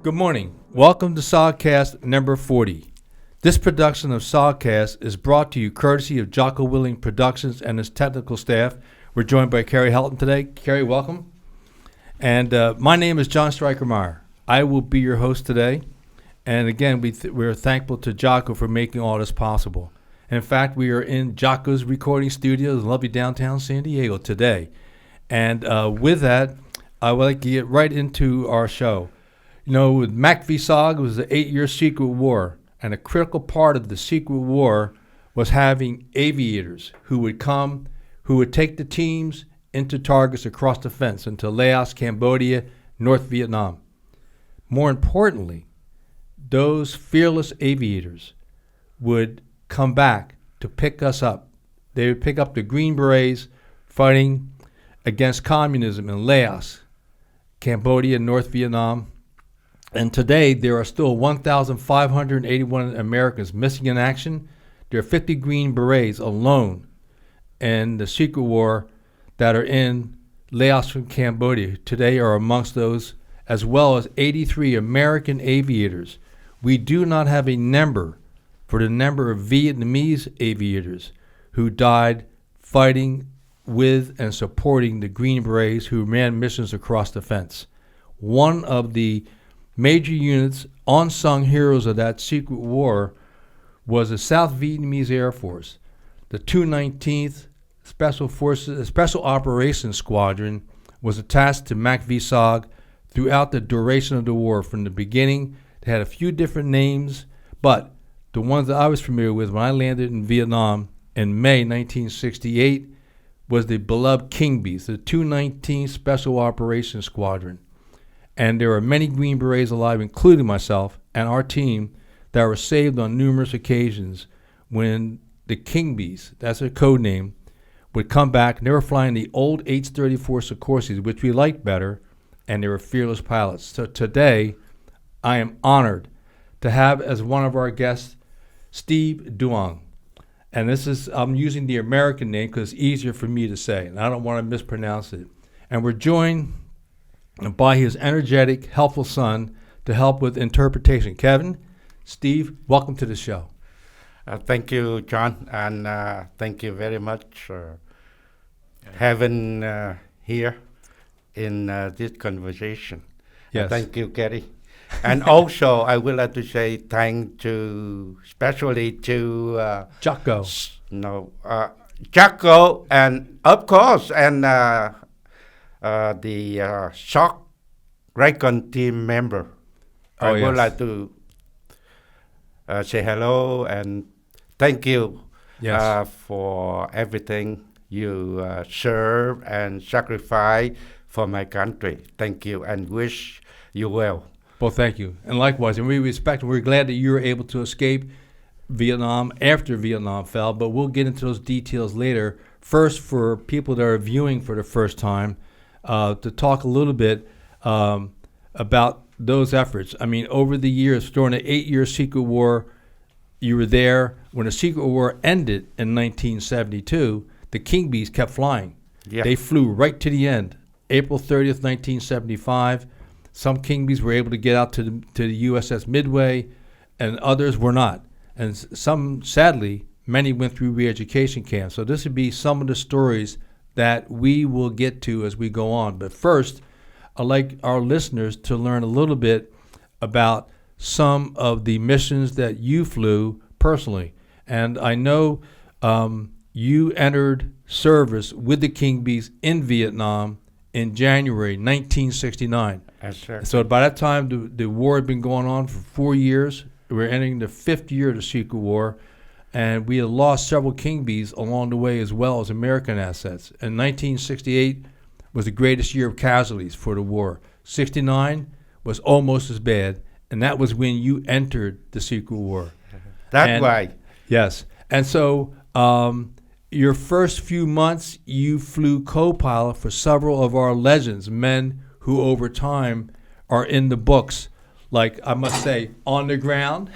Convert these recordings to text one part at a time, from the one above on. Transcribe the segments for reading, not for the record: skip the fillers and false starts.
Good morning. Welcome to SOGCast number 40. This production of SOGCast is brought to you courtesy of Jocko Willing Productions and his technical staff. We're joined by Carrie Helton today. Carrie, welcome. And my name is John Stryker-Meyer. I will be your host today. And again, we're thankful to Jocko for making all this possible. In fact, we are in Jocko's recording studio in lovely downtown San Diego today. And with that, I would like to get right into our show. You know, with Mac v. SOG, it was an 8-year secret war, and a critical part of the secret war was having aviators who would come, who would take the teams into targets across the fence into Laos, Cambodia, North Vietnam. More importantly, those fearless aviators would come back to pick us up. They would pick up the Green Berets fighting against communism in Laos, Cambodia, North Vietnam. And today, there are still 1,581 Americans missing in action. There are 50 Green Berets alone in the secret war that are in Laos and Cambodia. Today are amongst those, as well as 83 American aviators. We do not have a number for the number of Vietnamese aviators who died fighting with and supporting the Green Berets who ran missions across the fence. One of the major units, unsung heroes of that secret war, was the South Vietnamese Air Force. The 219th Special Operations Squadron was attached to Mac v. SOG throughout the duration of the war. From the beginning, they had a few different names, but the ones that I was familiar with when I landed in Vietnam in May 1968 was the beloved Kingbees, the 219th Special Operations Squadron. And there are many Green Berets alive, including myself and our team, that were saved on numerous occasions when the Kingbees, that's their code name, would come back. And they were flying the old H-34 Sikorsky's, which we liked better, and they were fearless pilots. So today, I am honored to have as one of our guests, Steve Duong. And I'm using the American name because it's easier for me to say, and I don't want to mispronounce it. And we're joined by his energetic, helpful son to help with interpretation. Kevin, Steve, welcome to the show. Thank you, John, and thank you very much for having here in this conversation. Yes. Thank you, Gary. And also, I would like to say thank to, especially to Jocko. Jocko, and of course, and the SOG Recon team member. I would like to say hello and thank you for everything you serve and sacrifice for my country. Thank you and wish you well. Well, thank you. And likewise, and we respect and we're glad that you were able to escape Vietnam after Vietnam fell, but we'll get into those details later. First, for people that are viewing for the first time, to talk a little bit about those efforts. I mean, over the years, during the 8-year secret war, you were there. When the secret war ended in 1972, the Kingbees kept flying. Yeah. They flew right to the end. April 30th, 1975, some Kingbees were able to get out to the USS Midway, and others were not. And some, sadly, many went through re-education camps. So this would be some of the stories that we will get to as we go on. But first, I'd like our listeners to learn a little bit about some of the missions that you flew personally. And I know you entered service with the Kingbees in Vietnam in January 1969. Yes, sir. So by that time, the war had been going on for 4 years. We're entering the 5th year of the secret war. And we had lost several Kingbees along the way as well as American assets. And 1968 was the greatest year of casualties for the war. 69 was almost as bad, and that was when you entered the secret war. That's right. Yes. And so your first few months, you flew co-pilot for several of our legends, men who over time are in the books, like I must say, On the Ground.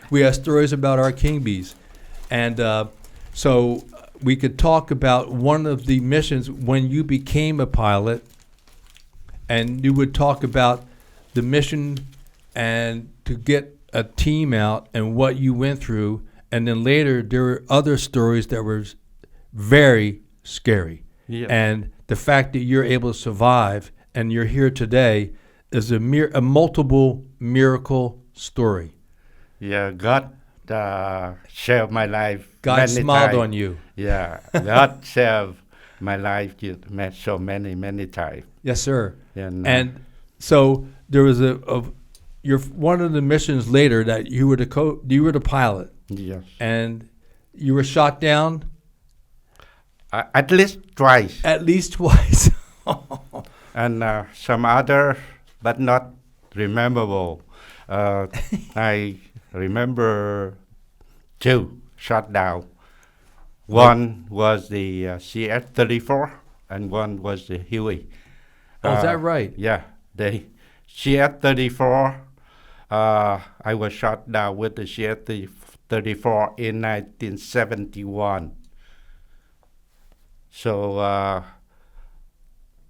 We have stories about our Kingbees. And so we could talk about one of the missions when you became a pilot, and you would talk about the mission and to get a team out and what you went through. And then later, there were other stories that were very scary. Yeah. And the fact that you're able to survive and you're here today is a multiple miracle story. Yeah, God saved my life. God smiled on you. Yeah, God saved my life so many times. Yes, sir. And so there was one of the missions later that you were the pilot. Yes. And you were shot down. At least twice. At least twice. And some other, but not rememberable. I remember 2 shot down. One was the CS-34 and one was the Huey. Oh, is that right? Yeah. The CS-34, I was shot down with the CS-34 in 1971. So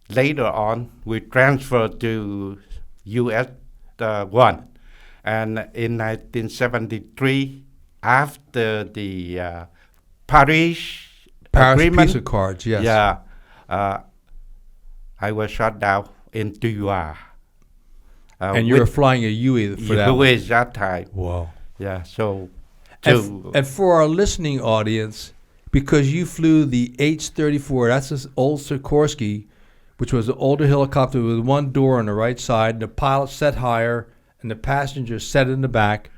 later on, we transferred to US-1. And in 1973, after the Paris Agreement, Peace Accords, yes. Yeah, I was shot down in Duong. And you were flying a Huey for that. Huey that time. Wow. Yeah, so. And for our listening audience, because you flew the H-34, that's this old Sikorsky, which was an older helicopter with one door on the right side, and the pilot sat higher, and the passenger sat in the back,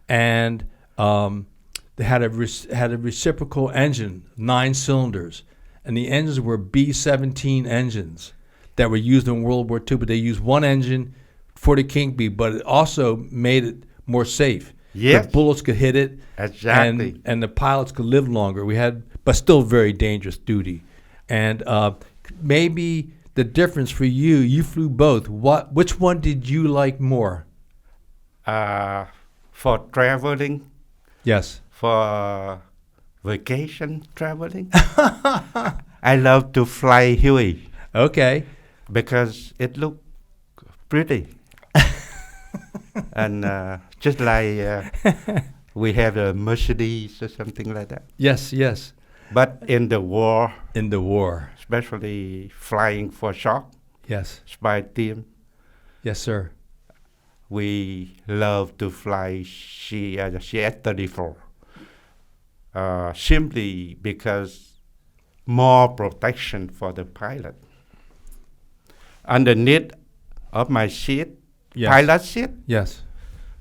and they had a reciprocal engine, 9 cylinders, and the engines were B-17 engines that were used in World War II, but they used one engine for the Kingbee, but it also made it more safe. Yes. The bullets could hit it, exactly, and the pilots could live longer. But still very dangerous duty. And maybe the difference for you, you flew both. Which one did you like more? For traveling. Yes. For vacation traveling. I love to fly Huey. Okay. Because it looked pretty. And just like we have a Mercedes or something like that. Yes, yes. But in the war. Especially flying for SOG. Yes. Spy team. Yes, sir. We love to fly CS-34. Simply because more protection for the pilot. Underneath of my seat, yes. Pilot seat, yes,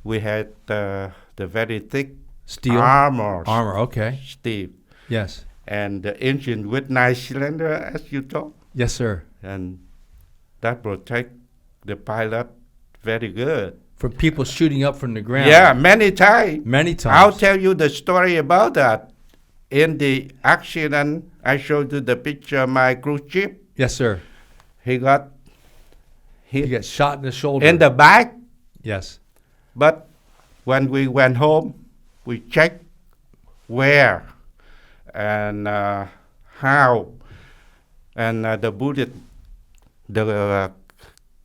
we had the very thick steel armor, okay, steel. Yes. And the engine with 9 cylinder, as you told. Yes, sir. And that protect the pilot very good. For people shooting up from the ground. Yeah, many times. Many times. I'll tell you the story about that. In the accident, I showed you the picture of my cruise ship. Yes, sir. He got shot in the shoulder. In the back. Yes. But when we went home, we checked where and how. And the bullet, the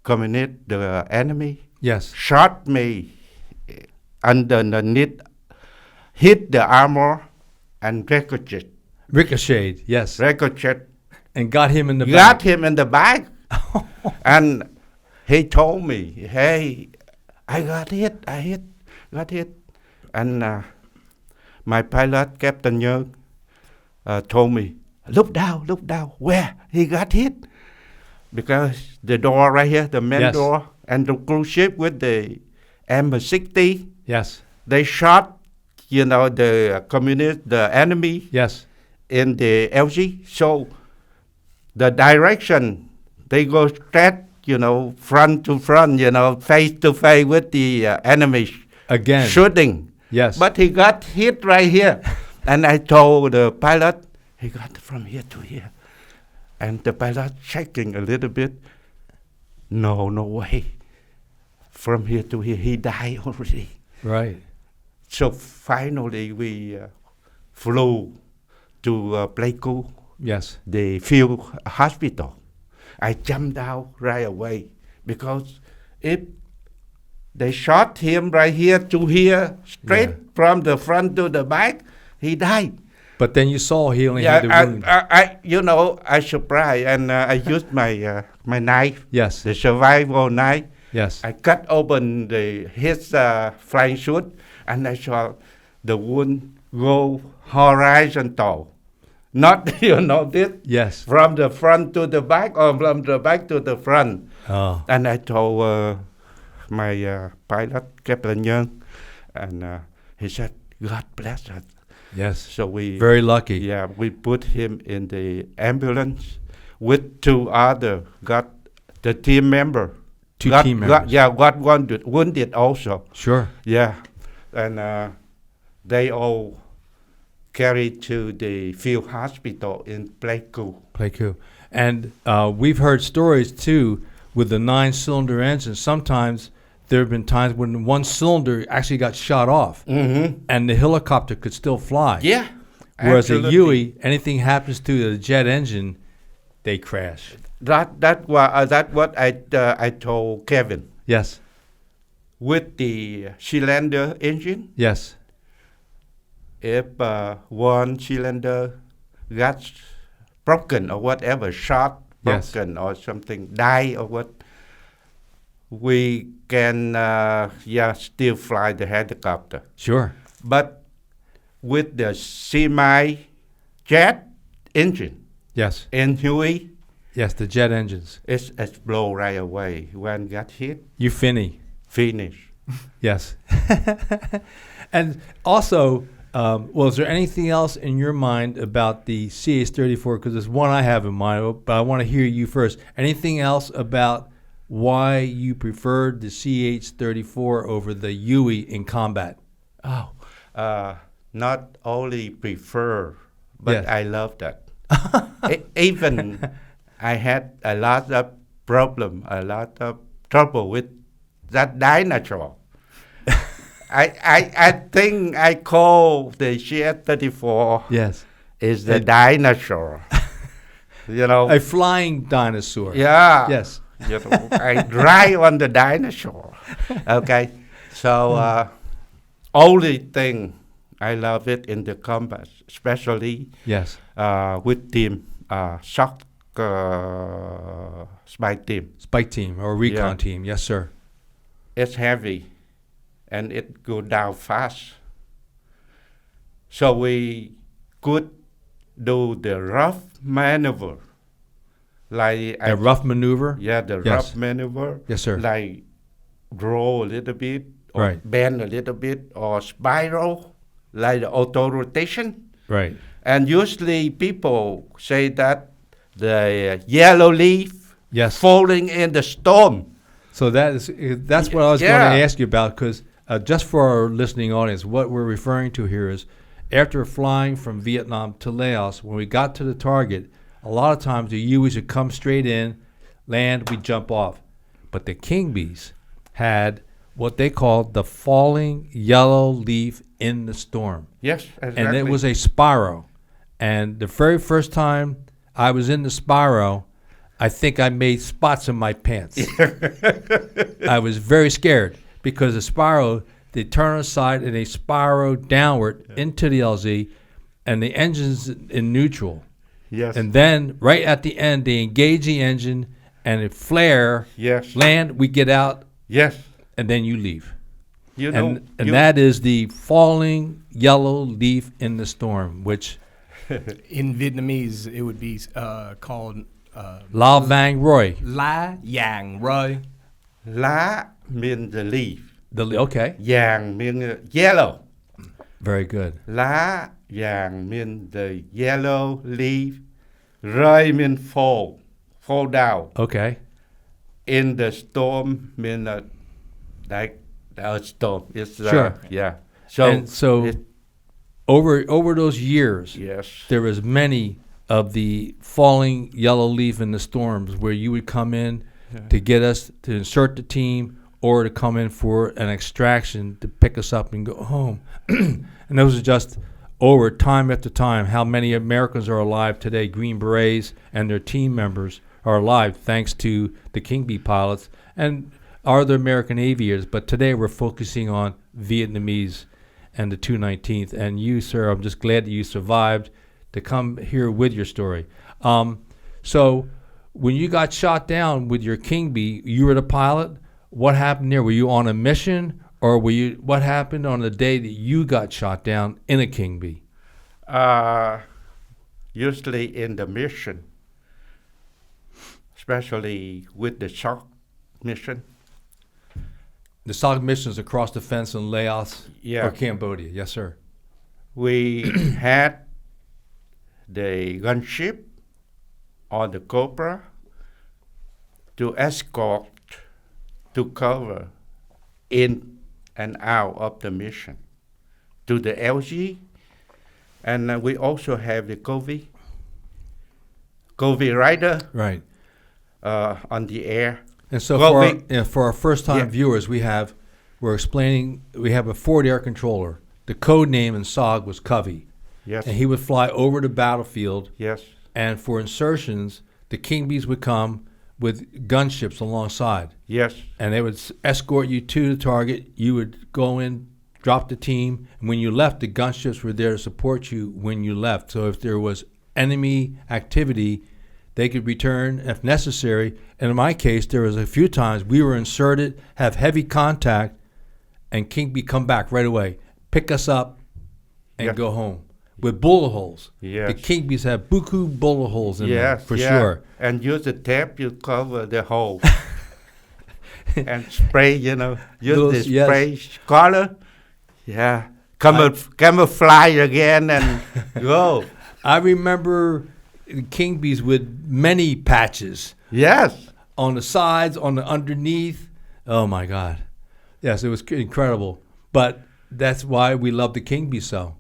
communist, the enemy, yes, shot me underneath, hit the armor and ricocheted. Ricocheted, yes. Ricocheted. And got him in the back. Got him in the back. And he told me, hey, I got hit. And my pilot, Captain Young, told me, look down. Where? He got hit. Because the door right here, the main yes. door, and the cruise ship with the M60, yes, they shot, the communist, the enemy, yes, in the LG. So the direction, they go straight, front to front, face to face with the enemy. Again. Shooting. Yes. But he got hit right here. And I told the pilot, he got from here to here. And the pilot shaking a little bit. No way. From here to here, he died already. Right. So finally we flew to Pleiku. Yes. The field hospital. I jumped out right away because if They shot him right here to here, straight from the front to the back. He died. But then you saw he only had the wound. I surprised, and I used my my knife. Yes. The survival knife. Yes. I cut open his flying suit, and I saw the wound go horizontal. Not, this. Yes. From the front to the back, or from the back to the front. Oh. And I told my pilot, Captain Young, and he said, God bless us. Yes. So we very lucky. Yeah, we put him in the ambulance with two other the team member. Two team members. Got wounded also. Sure. Yeah, and they all carried to the field hospital in Pleiku. Pleiku. And we've heard stories too with the 9-cylinder engine. Sometimes there have been times when one cylinder actually got shot off, and the helicopter could still fly. Yeah. Whereas a Huey, anything happens to the jet engine, they crash. That's what I told Kevin. Yes. With the cylinder engine. Yes. If one cylinder got broken or whatever, shot, broken or something, die or what, we can still fly the helicopter. Sure. But with the semi-jet engine. Yes. In Huey. Yes, the jet engines. It's blow right away. When got hit. You finish. Yes. And also, is there anything else in your mind about the CH-34? Because there's one I have in mind, but I want to hear you first. Anything else about why you preferred the CH-34 over the Huey in combat? Oh, not only prefer, but I love that. Even I had a lot of trouble with that dinosaur. I think I call the CH-34 is the dinosaur. A flying dinosaur. Yeah. Yes. I drive on the dinosaur. Okay. So only thing I love it in the combat, especially with team SOG spike team. Spike team or recon team. Yes, sir. It's heavy and it go down fast. So we could do the rough maneuver. Like a rough maneuver? Yeah, the rough maneuver. Yes, sir. Like roll a little bit, or bend a little bit, or spiral, like the auto rotation. Right. And usually people say that the yellow leaf falling in the storm. So that's what I was going to ask you about, because just for our listening audience, what we're referring to here is after flying from Vietnam to Laos, when we got to the target, a lot of times the Hueys would come straight in, land, we jump off. But the Kingbees had what they called the falling yellow leaf in the storm. Yes, exactly. And it was a spiral. And the very first time I was in the spiral, I think I made spots in my pants. I was very scared because the spiral, they turn aside and they spiral downward into the LZ, and the engine's in neutral. Yes. And then right at the end, they engage the engine and it flare. Yes. Land, we get out. Yes. And then you leave. And that is the falling yellow leaf in the storm, which in Vietnamese it would be called La Vang Roy. La Yang Roy. La means the leaf. Okay. Yang means yellow. Very good. La Yang means the yellow leaf. Roy means fall down. Okay. In the storm means like the storm. It's sure. Yeah. So over those years, yes, there was many of the falling yellow leaf in the storms where you would come in to get us to insert the team or to come in for an extraction to pick us up and go home. And those are just over time after time. How many Americans are alive today, Green Berets and their team members are alive thanks to the Kingbee pilots. And are the American aviators, but today we're focusing on Vietnamese and the 219th. And you, sir, I'm just glad that you survived to come here with your story. So when you got shot down with your Kingbee, you were the pilot. What happened there? Were you on a mission, or what happened on the day that you got shot down in a Kingbee? Usually in the mission, especially with the SOG mission. The SOG missions across the fence in Laos or Cambodia. Yes, sir. We had the gunship on the Cobra to escort to cover in and out of the mission to the LG, and we also have the Covey Rider right on the air. And so for our first-time viewers, we have a forward air controller. The code name in SOG was Covey. Yes. And he would fly over the battlefield. Yes. And for insertions, the Kingbees would come with gunships alongside. Yes. And they would escort you to the target. You would go in, drop the team, and when you left, the gunships were there to support you when you left. So if there was enemy activity, they could return if necessary. And in my case, there was a few times we were inserted, have heavy contact, and Kingbee come back right away, pick us up, and go home. With bullet holes. Yes. The Kingbees have buku bullet holes in them, for sure. And use the tape, you cover the hole. And spray, use the spray color. Yeah. Camouflage again and go. I remember Kingbees with many patches. Yes. On the sides, on the underneath. Oh, my God. Yes, it was incredible. But that's why we love the Kingbee so.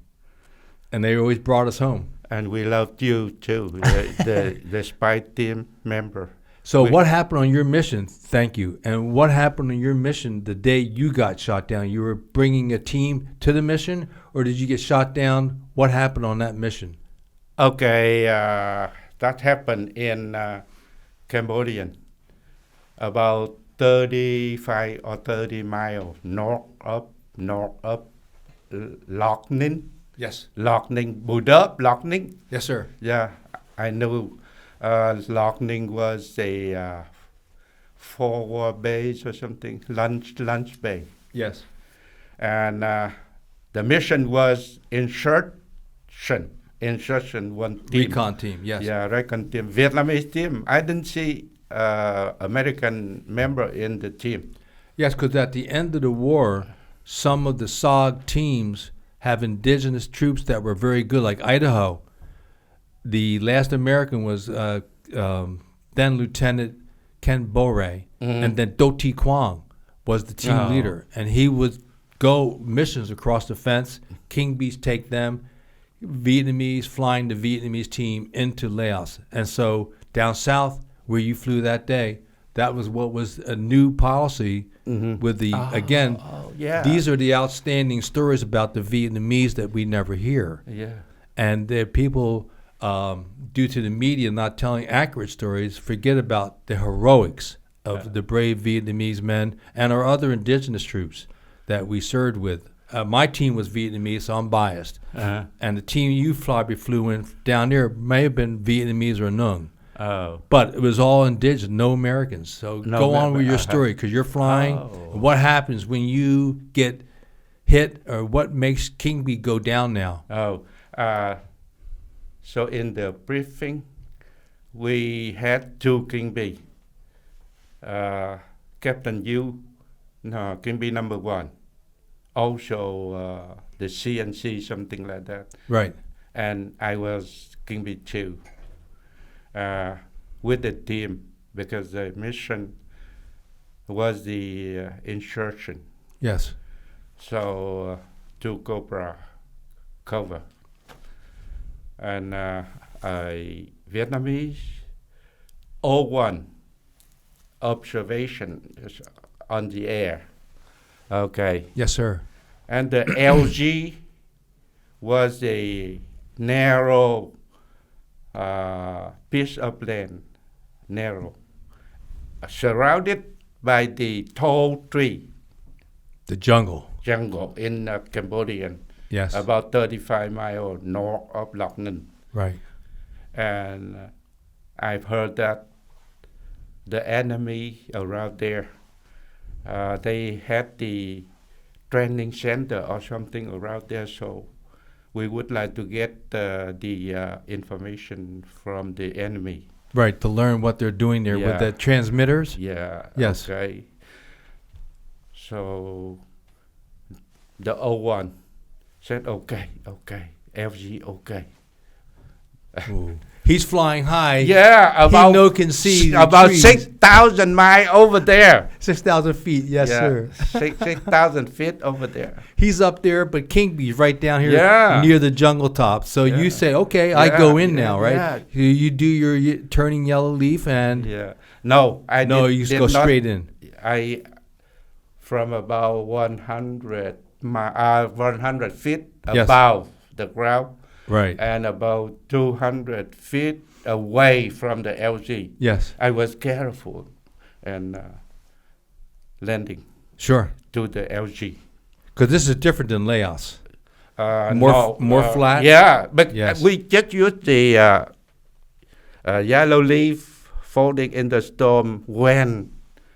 And they always brought us home. And we loved you, too, the spy team member. So what happened on your mission? Thank you. And what happened on your mission the day you got shot down? You were bringing a team to the mission, or did you get shot down? What happened on that mission? Okay, that happened in Cambodia, about 35 or 30 miles north of Loc Ninh. Yes. Loc Ninh, Bù Đốp, Loc Ninh. Yes, sir. Yeah, I knew Loc Ninh was a forward base or something, lunch base. Yes. And the mission was insertion one team. Recon team, yes. Yeah, recon team, Vietnamese team. I didn't see American member in the team. Yes, because at the end of the war, some of the SOG teams have indigenous troops that were very good, like Idaho. The last American was then Lieutenant Ken Bore, and then Do Thi Quang was the team leader, and he would go missions across the fence. Kingbees take them, Vietnamese flying the Vietnamese team into Laos. And so down south, where you flew that day, that was what was a new policy with the, these are the outstanding stories about the Vietnamese that we never hear. Yeah. And there people, due to the media not telling accurate stories, forget about the heroics of the brave Vietnamese men and our other indigenous troops that we served with. My team was Vietnamese, so I'm biased. And the team you flew in down there may have been Vietnamese or Nung. Oh. But it was all indigenous, no Americans. So go on with your story, because you're flying. What happens when you get hit, or what makes Kingbee go down now? So in the briefing, we had two Kingbee. Captain Kingbee number 1. Also the CNC, something like that. Right. And I was Kingbee 2 with the team, because the mission was the insertion. Yes. So two Cobra cover. And Vietnamese 01 observation on the air. Okay. Yes, sir. And the LG was a narrow piece of land, narrow, surrounded by the tall tree. The jungle In Cambodia. Yes. About 35 miles north of Loc Ninh. Right. And I've heard that the enemy around there, they had the training center or something around there, so we would like to get the information from the enemy. Right, to learn what they're doing there with the transmitters? Yeah. Yes. Okay. So the O1 said, okay, LG, okay. Ooh. He's flying high. Yeah, about can see about 6,000 miles over there. 6,000 feet, yes, sir. 6,000 feet over there. He's up there, but Kingbee's right down here near the jungle top. So you say, okay, I go in now, right? Yeah. You do your turning yellow leaf and... Yeah. No, you just go straight in. From about 100 feet above the ground. Right. And about 200 feet away from the LG. Yes. I was careful and landing. Sure. To the LG. Because this is different than Laos. More flat? Yeah, but we just use the yellow leaf folding in the storm when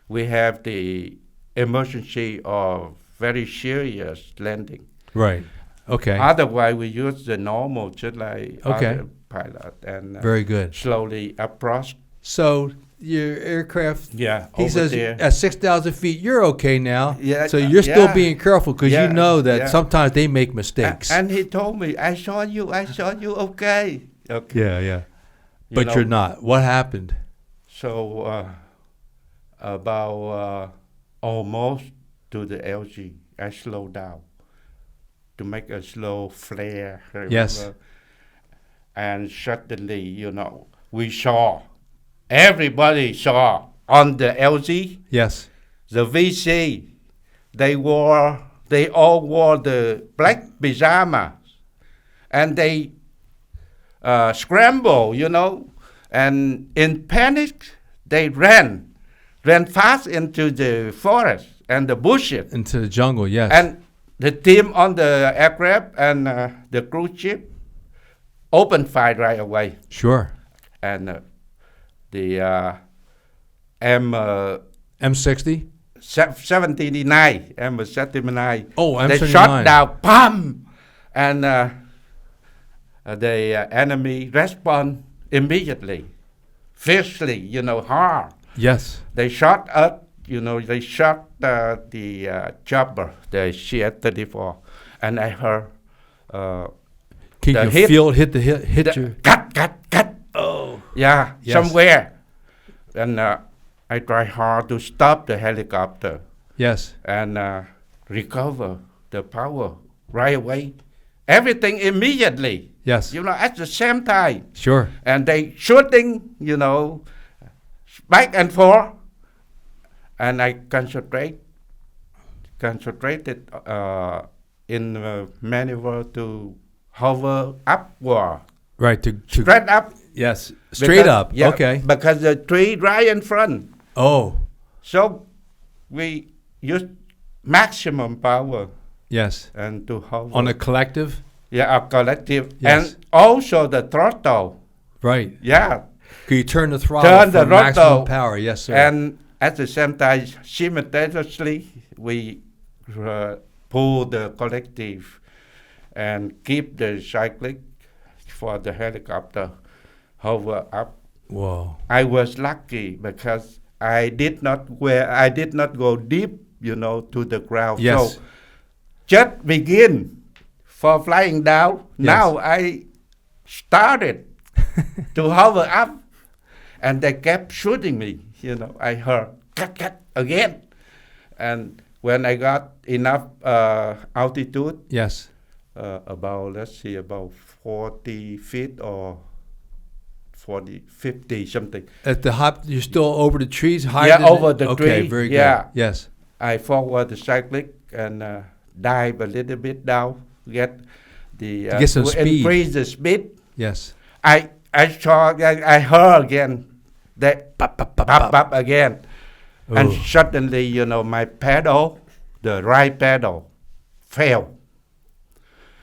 we have the emergency or very serious landing. Right. Okay. Otherwise, we use the normal, just like other pilot, and very good. Slowly approach. So your aircraft, he says there. at 6,000 feet, you're okay now. Yeah. So you're still being careful because you know that sometimes they make mistakes. And he told me, I saw you, okay. Okay. Yeah. But you're not. What happened? So about almost to the LG, I slowed down to make a slow flare. Remember? Yes. And suddenly, everybody saw on the LG. Yes. The VC, they all wore the black pajamas, and they scrambled, and in panic, they ran fast into the forest and the bushes. Into the jungle, yes. And the team on the aircraft and the cruise ship opened fire right away. Sure. And the M60? 79, M79. Oh, M79. They shot down, BAM! And the enemy respond immediately, fiercely, hard. Yes. They shot us, they shot the chopper, the CH-34, and I heard Can you feel it hit you? Cut. Oh. Yeah, yes. Somewhere. And I try hard to stop the helicopter. Yes. And recover the power right away. Everything immediately. Yes. At the same time. Sure. And they shooting, back and forth. And I concentrated in maneuver to hover upward. Right. To straight up. Yes. Straight up. Yeah, okay. Because the tree right in front. Oh. So we use maximum power. Yes. And to hover. On a collective? Yeah, a collective. Yes. And also the throttle. Right. Yeah. Can you turn the throttle for maximum power? Yes, sir. And at the same time, simultaneously, we pull the collective and keep the cyclic for the helicopter hover up. Whoa! I was lucky because I did not go deep, to the ground. Yes. So just begin for flying down. Yes. Now I started to hover up, and they kept shooting me. I heard cut again, and when I got enough altitude, yes, about 40 feet or 50 something. At the hop, you're still over the trees, higher. Yeah, over the tree. Okay, very good. Yeah. Yes. I forward the cyclic and dive a little bit down, get some speed. Increase the speed. Yes. I heard again that pop again, And Ooh. suddenly, you know, my pedal, the right pedal, fell.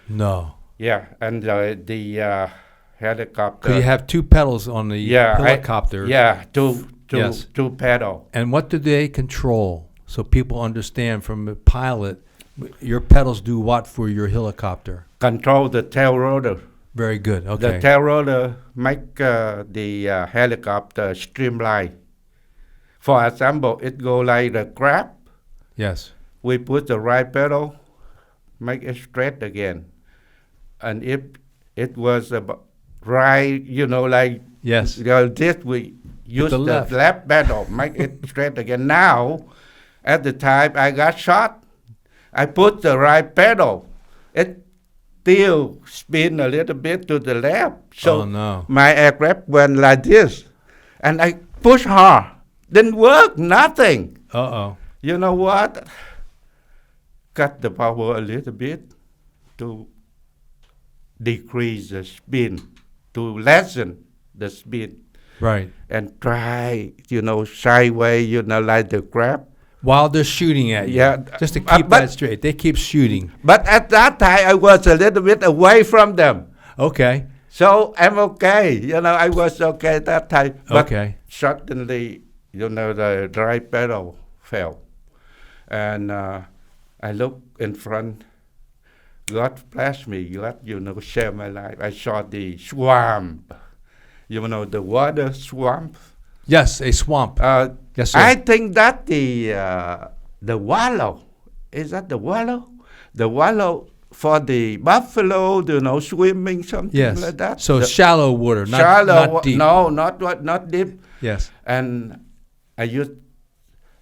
No. Yeah, and the helicopter. Because you have two pedals on the helicopter. Two pedal. And what do they control? So people understand from the pilot, your pedals do what for your helicopter? Control the tail rotor. Very good. Okay. The tail rotor make the helicopter streamline. For example, it go like the crab. Yes. We put the right pedal, make it straight again. And if it was right, you know, like yes, this, we use the left pedal, make it straight again. Now, at the time I got shot, I put the right pedal. It still spin a little bit to the left. So my aircraft went like this. And I push hard. Didn't work, nothing. Uh-oh. You know what? Cut the power a little bit to decrease the spin, to lessen the spin. Right. And try, you know, sideways, you know, like the crab. While they're shooting at you. Yeah. Just to keep that straight. They keep shooting. But at that time, I was a little bit away from them. Okay. So I'm okay. You know, I was okay at that time. But okay. Suddenly, you know, the right pedal fell. And I looked in front. God bless me. God, you know, saved my life. I saw the swamp. You know, the water swamp. Yes, a swamp. Yes, sir. I think that the wallow. Is that the wallow? The wallow for the buffalo, you know, swimming, something like that. So shallow water, not deep. No, not deep. Yes. And I used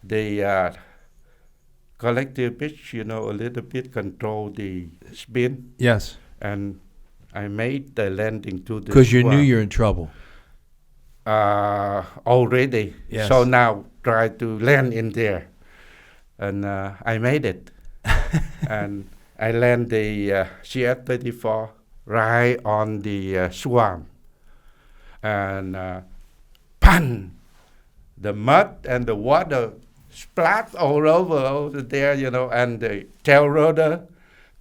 the collective pitch, you know, a little bit control the spin. Yes. And I made the landing to the because you knew you're in trouble. Already. Yes. So now try to land in there. And I made it. And I land the CF-34 right on the swamp. And pan! The mud and the water splat all over there, you know, and the tail rotor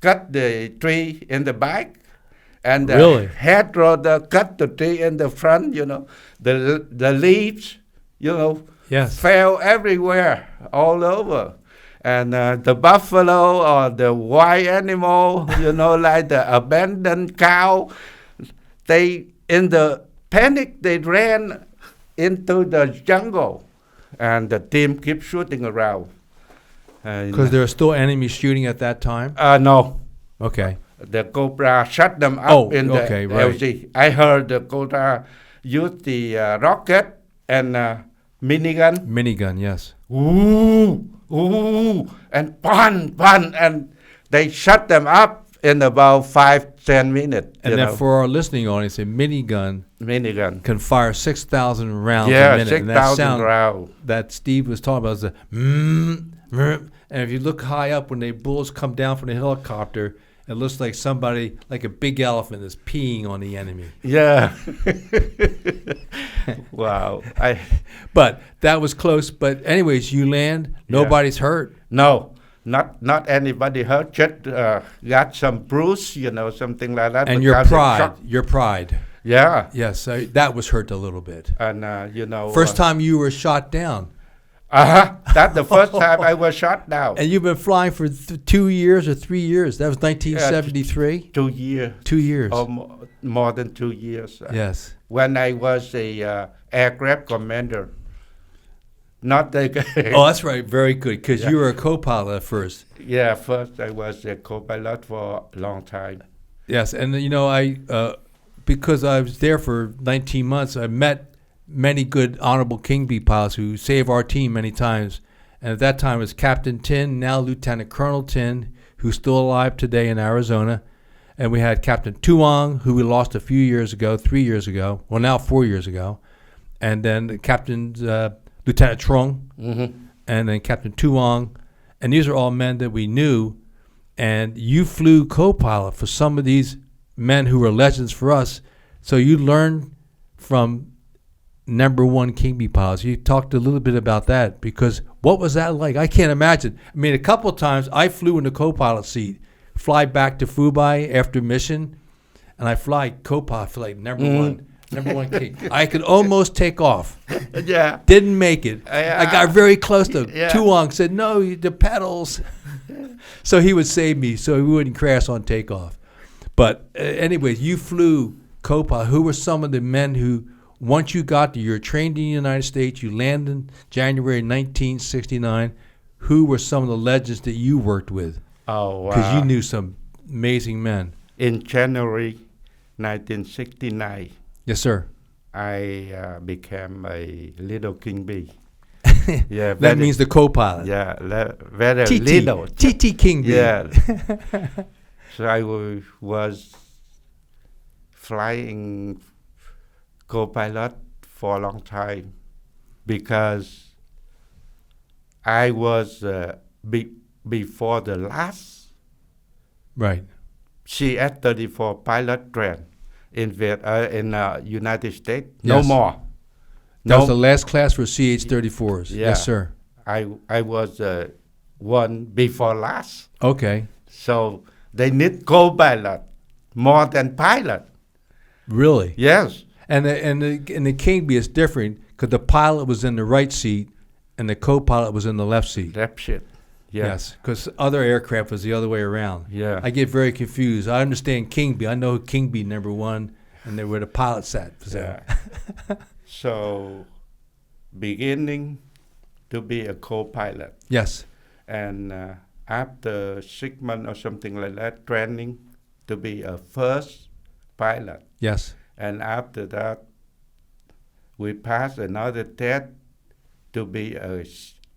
cut the tree in the back. And the head rotor cut the tree in the front, you know. The leaves, you know, fell everywhere, all over. And the buffalo or the wild animal, you know, like the abandoned cow, they, in the panic, they ran into the jungle. And the team kept shooting around. Because there are still enemies shooting at that time? No. Okay. The Cobra shut them up in the LG. I heard the Cobra use the rocket and minigun. Minigun, yes. Ooh, ooh, and pan, and they shut them up in about 5-10 minutes. And then for our listening audience, a minigun can fire 6,000 rounds a minute. 6,000 rounds. That Steve was talking about is the and if you look high up when the bullets come down from the helicopter, it looks like somebody, like a big elephant, is peeing on the enemy. Yeah. Wow. But that was close. But anyways, you land. Nobody's hurt. No, not anybody hurt. Just got some bruise, you know, something like that. And your pride. Yeah. Yes, that was hurt a little bit. And you know. First time you were shot down. That's the first time I was shot down. And you've been flying for 2 years or 3 years. That was 1973? 2 years. 2 years. More than 2 years. Yes. When I was a aircraft commander. Not the Oh, that's right. Very good. Because you were a co-pilot at first. Yeah, first I was a co-pilot for a long time. Yes. And, you know, because I was there for 19 months, I met many good honorable Kingbee pilots who saved our team many times. And at that time it was Captain Tin, now Lieutenant Colonel Tin, who's still alive today in Arizona. And we had Captain Duong, who we lost a few years ago, 3 years ago. Well, now 4 years ago. And then Captain Lieutenant Trong, and then Captain Duong. And these are all men that we knew. And you flew co-pilot for some of these men who were legends for us. So you learned from #1 Kingbee pilots. You talked a little bit about that, because what was that like? I can't imagine. I mean, a couple of times I flew in the co-pilot seat, fly back to Fubai after mission, and I fly co-pilot for like number one King. I could almost take off. Yeah. Didn't make it. I got very close to Duong, said, no, the pedals. So he would save me so we wouldn't crash on takeoff. But anyways, you flew co-pilot. Who were some of the men who, once you got to, you're trained in the United States, you landed in January 1969, who were some of the legends that you worked with? Oh, because you knew some amazing men. In January 1969, yes, sir, I became a little Kingbee. Yeah, that means the co-pilot. Yeah, very little. TT Kingbee. Yeah. So I was flying co-pilot for a long time because I was before the last right CS-34 pilot train in United States. Yes. No more. That was the last class for CH-34s. Yeah. Yes, sir. I was one before last. Okay. So they need co-pilot more than pilot. Really? Yes. And the Kingbee is different because the pilot was in the right seat and the co-pilot was in the left seat. Left seat. Yeah. Yes, because other aircraft was the other way around. Yeah. I get very confused. I understand Kingbee. I know Kingbee #1, and they were the pilot sat. Yeah. So, beginning to be a co-pilot. Yes. And after 6 months or something like that, training to be a first pilot. Yes. And after that, we passed another test to be a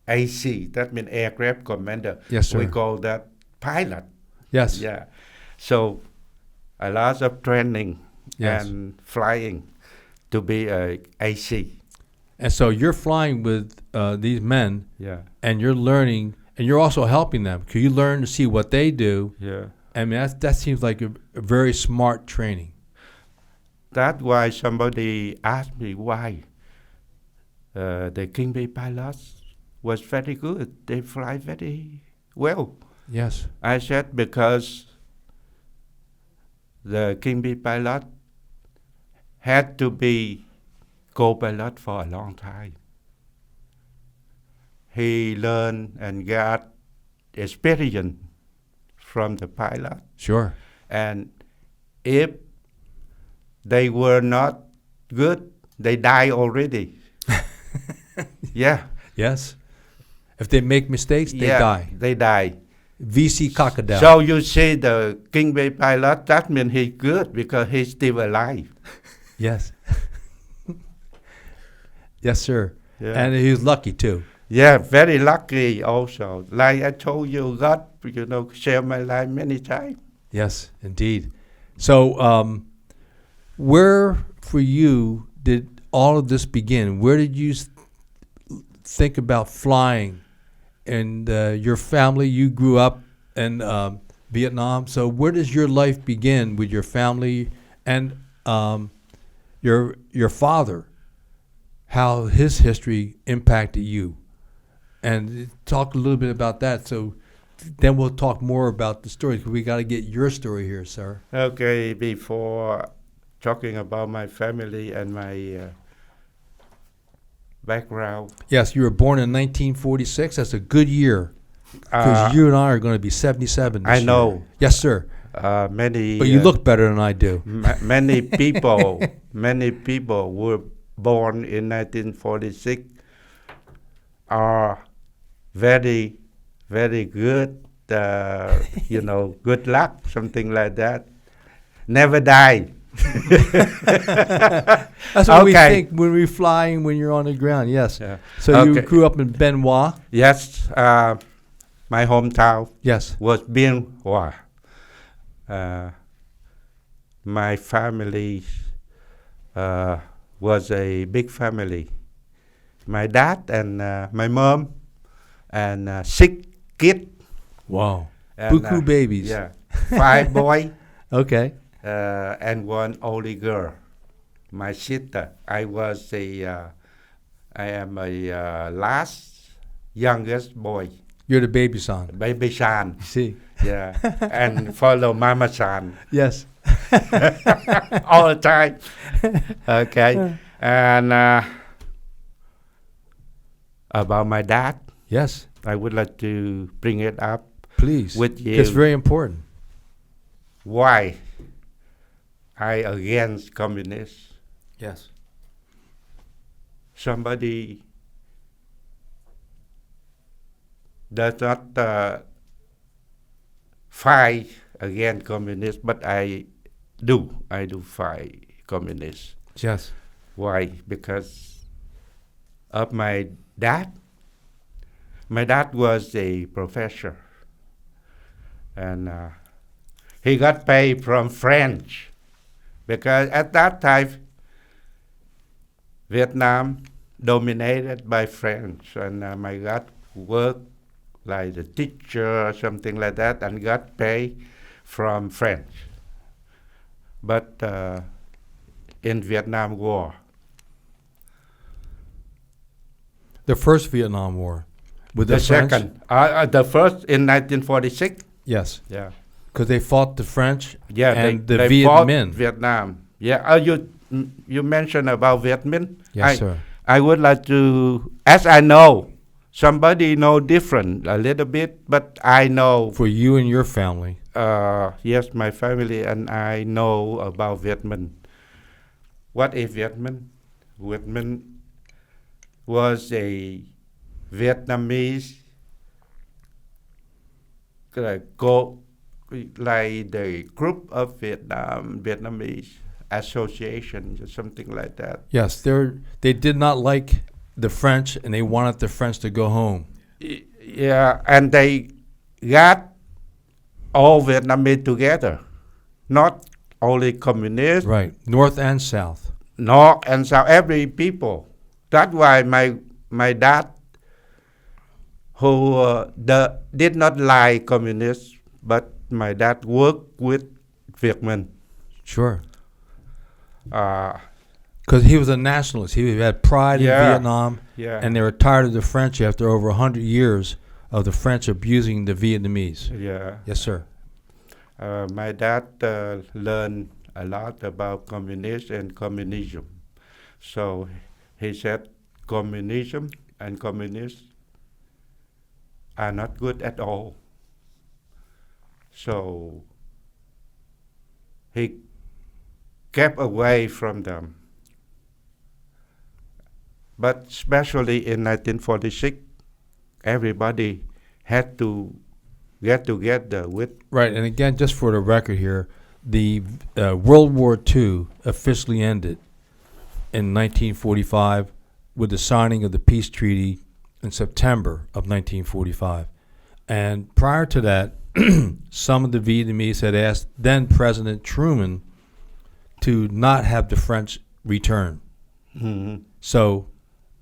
AC. That means aircraft commander. Yes, sir. We call that pilot. Yes. Yeah. So, a lot of training yes. and flying to be a AC. And so you're flying with these men, Yeah. and you're learning, and you're also helping them because you learn to see what they do. Yeah. I mean, that seems like a very smart training. That's why somebody asked me why the Kingbee pilots was very good. They fly very well. Yes. I said because the Kingbee pilot had to be co-pilot for a long time. He learned and got experience from the pilot. Sure. And if they were not good, they die already. Yeah. Yes. If they make mistakes, they die. They die. VC Crocodile. So you see the Kingbee pilot, that means he's good because he's still alive. Yes. Yes, sir. Yeah. And he was lucky too. Yeah, very lucky also. Like I told you, God, shared my life many times. Yes, indeed. So, where for you did all of this begin? Where did you think about flying? And your family, you grew up in Vietnam. So where does your life begin with your family and your father? How his history impacted you? And talk a little bit about that. So then we'll talk more about the story, because we got to get your story here, sir. Okay, before talking about my family and my background. Yes, you were born in 1946. That's a good year, because you and I are going to be 77 this I know. year. Yes, sir. Many. But you look better than I do. Many people were born in 1946 are very, very good. Good luck, something like that. Never die. That's what we think when we're flying, when you're on the ground. Yes. Yeah. So you grew up in Bien Hoa? Yes. My hometown. Yes. Was Bien Hoa. My family was a big family. My dad and my mom and 6 kids. Wow. And, Buku babies. Yeah. 5 boys. Okay. And 1 only girl. my sister. I am a last youngest boy. You're the baby son. Baby son. See. Yeah. And follow mama son. Yes. All the time. Okay. And about my dad. Yes. I would like to bring it up. Please. With you. It's very important. Why I against communists? Yes. Somebody does not fight against communists, but I do. I do fight communists. Yes. Why? Because of my dad. My dad was a professor, and he got paid from French, because at that time Vietnam dominated by French, and my dad worked like a teacher or something like that, and got paid from French. But in Vietnam War, the first Vietnam War, with the French? second, the first in 1946. Yes. Yeah. Because they fought the French. Yeah, and they the Viet fought Minh. Vietnam. Yeah, you mentioned about Viet Minh. Yes, sir. I would like to, as I know, somebody know different a little bit, but I know. For you and your family. Yes, my family and I know about Viet Minh. What is Viet Minh? Viet Minh was a Vietnamese like the group of Vietnamese association or something like that. Yes, they did not like the French, and they wanted the French to go home. Yeah, and they got all Vietnamese together, not only communists. Right, North and South. North and South, every people. That's why my dad, who did not like communists, but my dad worked with Viet Minh. Sure. Because he was a nationalist. He had pride in Vietnam, and they were tired of the French after over 100 years of the French abusing the Vietnamese. Yeah. Yes, sir. My dad learned a lot about communism and communism. So he said communism and communists are not good at all. So he kept away from them. But especially in 1946, everybody had to get together with... Right, and again, just for the record here, the World War II officially ended in 1945 with the signing of the peace treaty in September of 1945. And prior to that, some of the Vietnamese had asked then President Truman to not have the French return. Mm-hmm. So,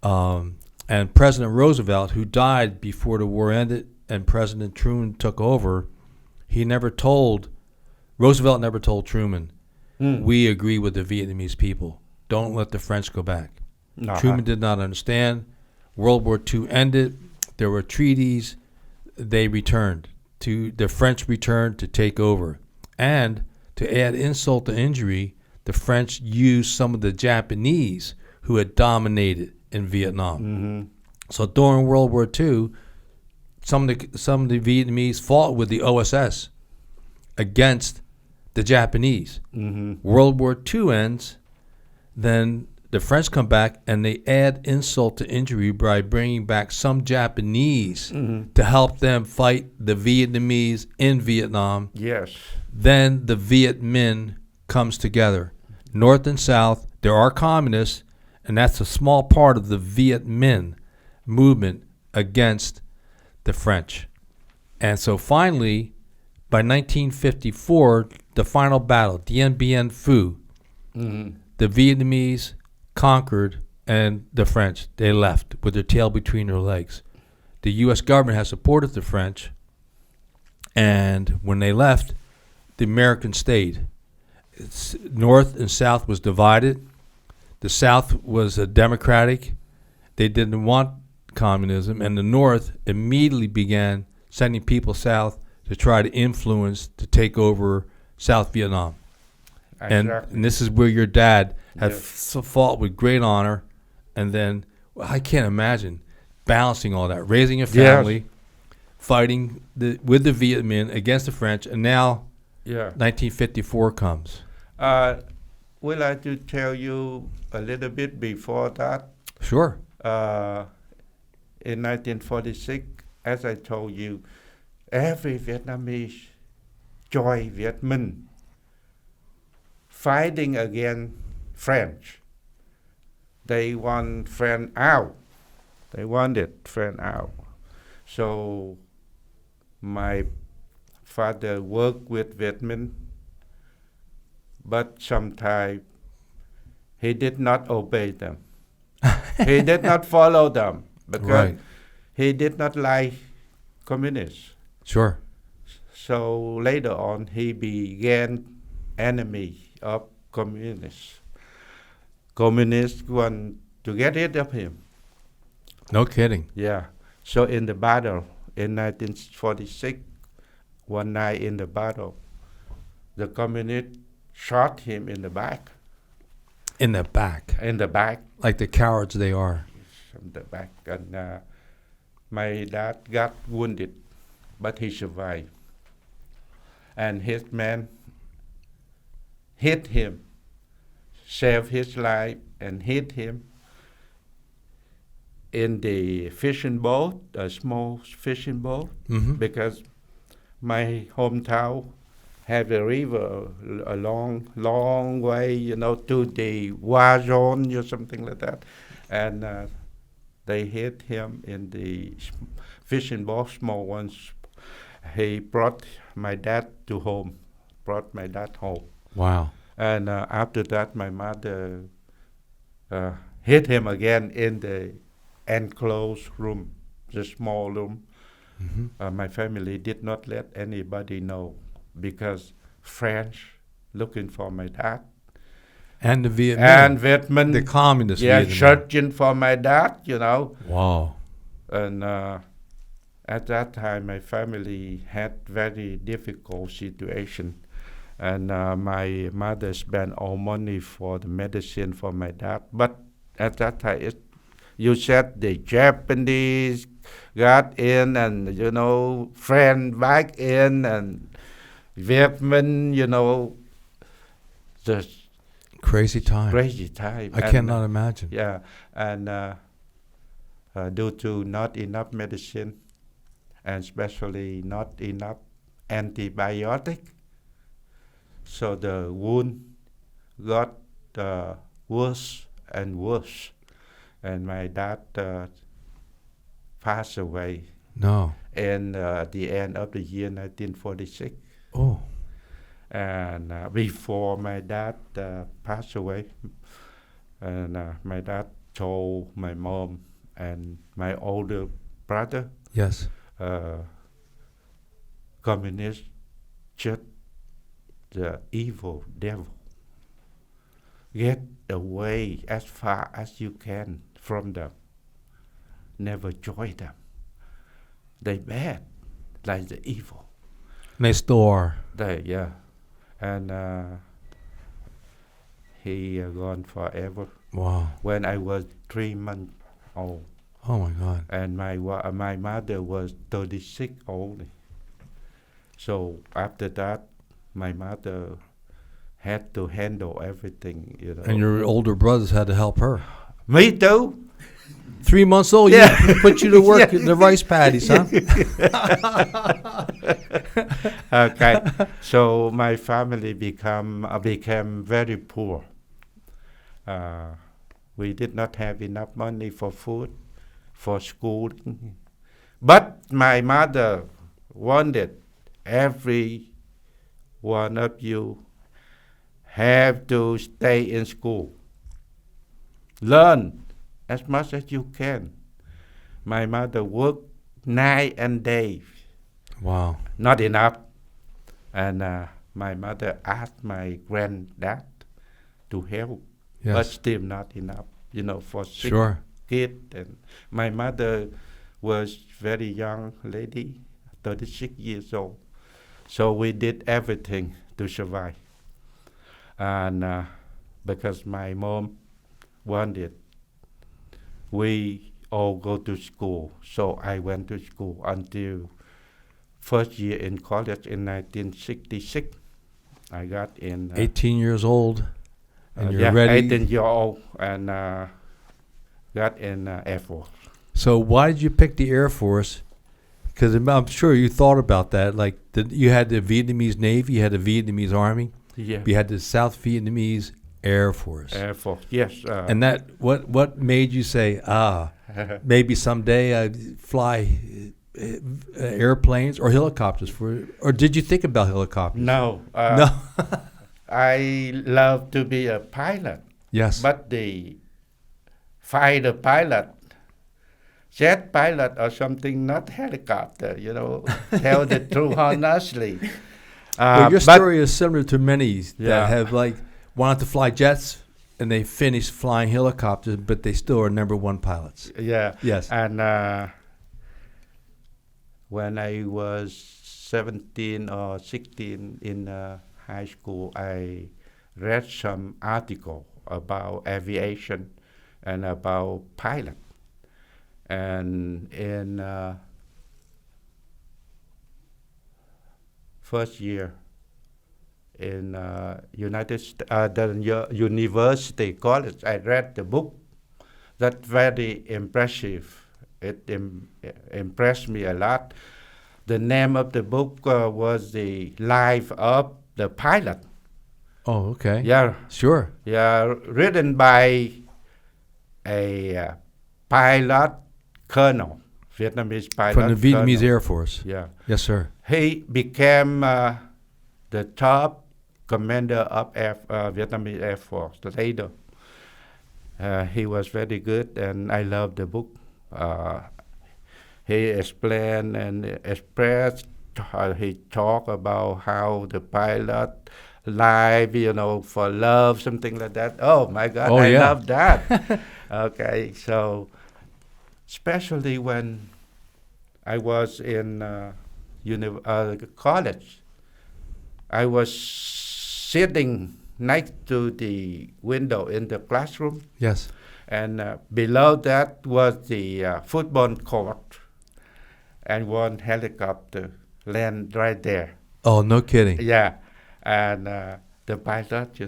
and President Roosevelt, who died before the war ended and President Truman took over, Roosevelt never told Truman, we agree with the Vietnamese people. Don't let the French go back. Uh-huh. Truman did not understand. World War II ended. There were treaties. They returned. The French returned to take over. And to add insult to injury, the French used some of the Japanese who had dominated in Vietnam. Mm-hmm. So during World War II, some of the Vietnamese fought with the OSS against the Japanese. Mm-hmm. World War II ends, then the French come back and they add insult to injury by bringing back some Japanese to help them fight the Vietnamese in Vietnam. Yes. Then the Viet Minh comes together. North and South, there are communists, and that's a small part of the Viet Minh movement against the French. And so finally, by 1954, the final battle, Dien Bien Phu, the Vietnamese conquered, and the French, they left with their tail between their legs. The U.S. government has supported the French, and when they left, the Americans stayed. North and South was divided, the South was democratic. They didn't want communism, and the North immediately began sending people south to try to influence to take over South Vietnam. Exactly. And this is where your dad had fought with great honor, and then I can't imagine balancing all that, raising a family, fighting with the Viet Minh against the French, and now 1954 comes. Would like to tell you a little bit before that. Sure. In 1946, as I told you, every Vietnamese joined Viet Minh fighting against French. They want French out. They wanted French out. So my father worked with Viet Minh, but sometimes he did not obey them. He did not follow them because he did not like communists. Sure. So later on, he began enemy of communists. Communists want to get rid of him. No kidding. Yeah. So in the battle in 1946, one night in the battle, the communists shot him in the back. In the back. In the back. Like the cowards they are. In the back. And my dad got wounded, but he survived. And his man hit him, saved his life, and hit him in the fishing boat, a small fishing boat, because my hometown have a river a long way, to the war zone or something like that. And they hit him in the fishing boat, small ones. He brought my dad home. Wow. And after that, my mother hit him again in the enclosed room, the small room. My family did not let anybody know because French looking for my dad. And the Viet Minh. And Viet Minh. The communist Yeah, Viet Minh. searching for my dad, Wow. And at that time, my family had very difficult situation. And my mother spent all money for the medicine for my dad. But at that time, you said the Japanese got in and, French back in and Viet Minh, the crazy time. Crazy time. I cannot imagine. Yeah, and due to not enough medicine, and especially not enough antibiotic, so the wound got worse and worse, and my dad passed away. No. In the end of the year 1946. Oh. And before my dad passed away, and my dad told my mom and my older brother, yes, communists just the evil devil. Get away as far as you can from them. Never join them. They bad, like the evil. They still are. And he gone forever. Wow. When I was 3 months old. Oh my God. And my mother was 36 old. So after that, my mother had to handle everything, And your older brothers had to help her. Me too. 3 months old, you put you to work in the rice paddies, huh? Okay, so my family became very poor. We did not have enough money for food, for school. But my mother wanted every one of you have to stay in school. Learn as much as you can. My mother worked night and day. Wow. Not enough. And my mother asked my granddad to help but still not enough, for 6 kids. And my mother was very young lady, 36 years old. So we did everything to survive. And because my mom wanted, we all go to school. So I went to school until first year in college in 1966. I got in 18 years old, and you're ready. 18 years old, and got in Air Force. So why did you pick the Air Force? Because I'm sure you thought about that. Like you had the Vietnamese Navy, you had the Vietnamese Army, you had the South Vietnamese Air Force. Air Force, yes. And that what made you say, maybe someday I'd fly airplanes or helicopters or did you think about helicopters? No. No. I love to be a pilot. Yes. But the fighter pilot, jet pilot or something, not helicopter, tell the truth honestly. Well, your story is similar to many that have wanted to fly jets and they finished flying helicopters, but they still are number one pilots. Yeah. Yes. And when I was 17 or 16 in high school, I read some article about aviation and about pilot. And in first year in the university college, I read the book. That's very impressive. It impressed me a lot. The name of the book was The Life of the Pilot. Oh, okay. Yeah. Sure. Yeah, written by a pilot colonel, Vietnamese pilot from the Vietnamese colonel. Air Force. Yeah. Yes, sir. He became the top commander of Vietnamese Air Force later. He was very good, and I love the book. He explained and expressed, he talked about how the pilot live, for love, something like that. Oh my God, I love that. Okay, so especially when I was in college, I was sitting next to the window in the classroom. Yes. And below that was the football court, and one helicopter landed right there. Oh, no kidding. Yeah, and the pilot,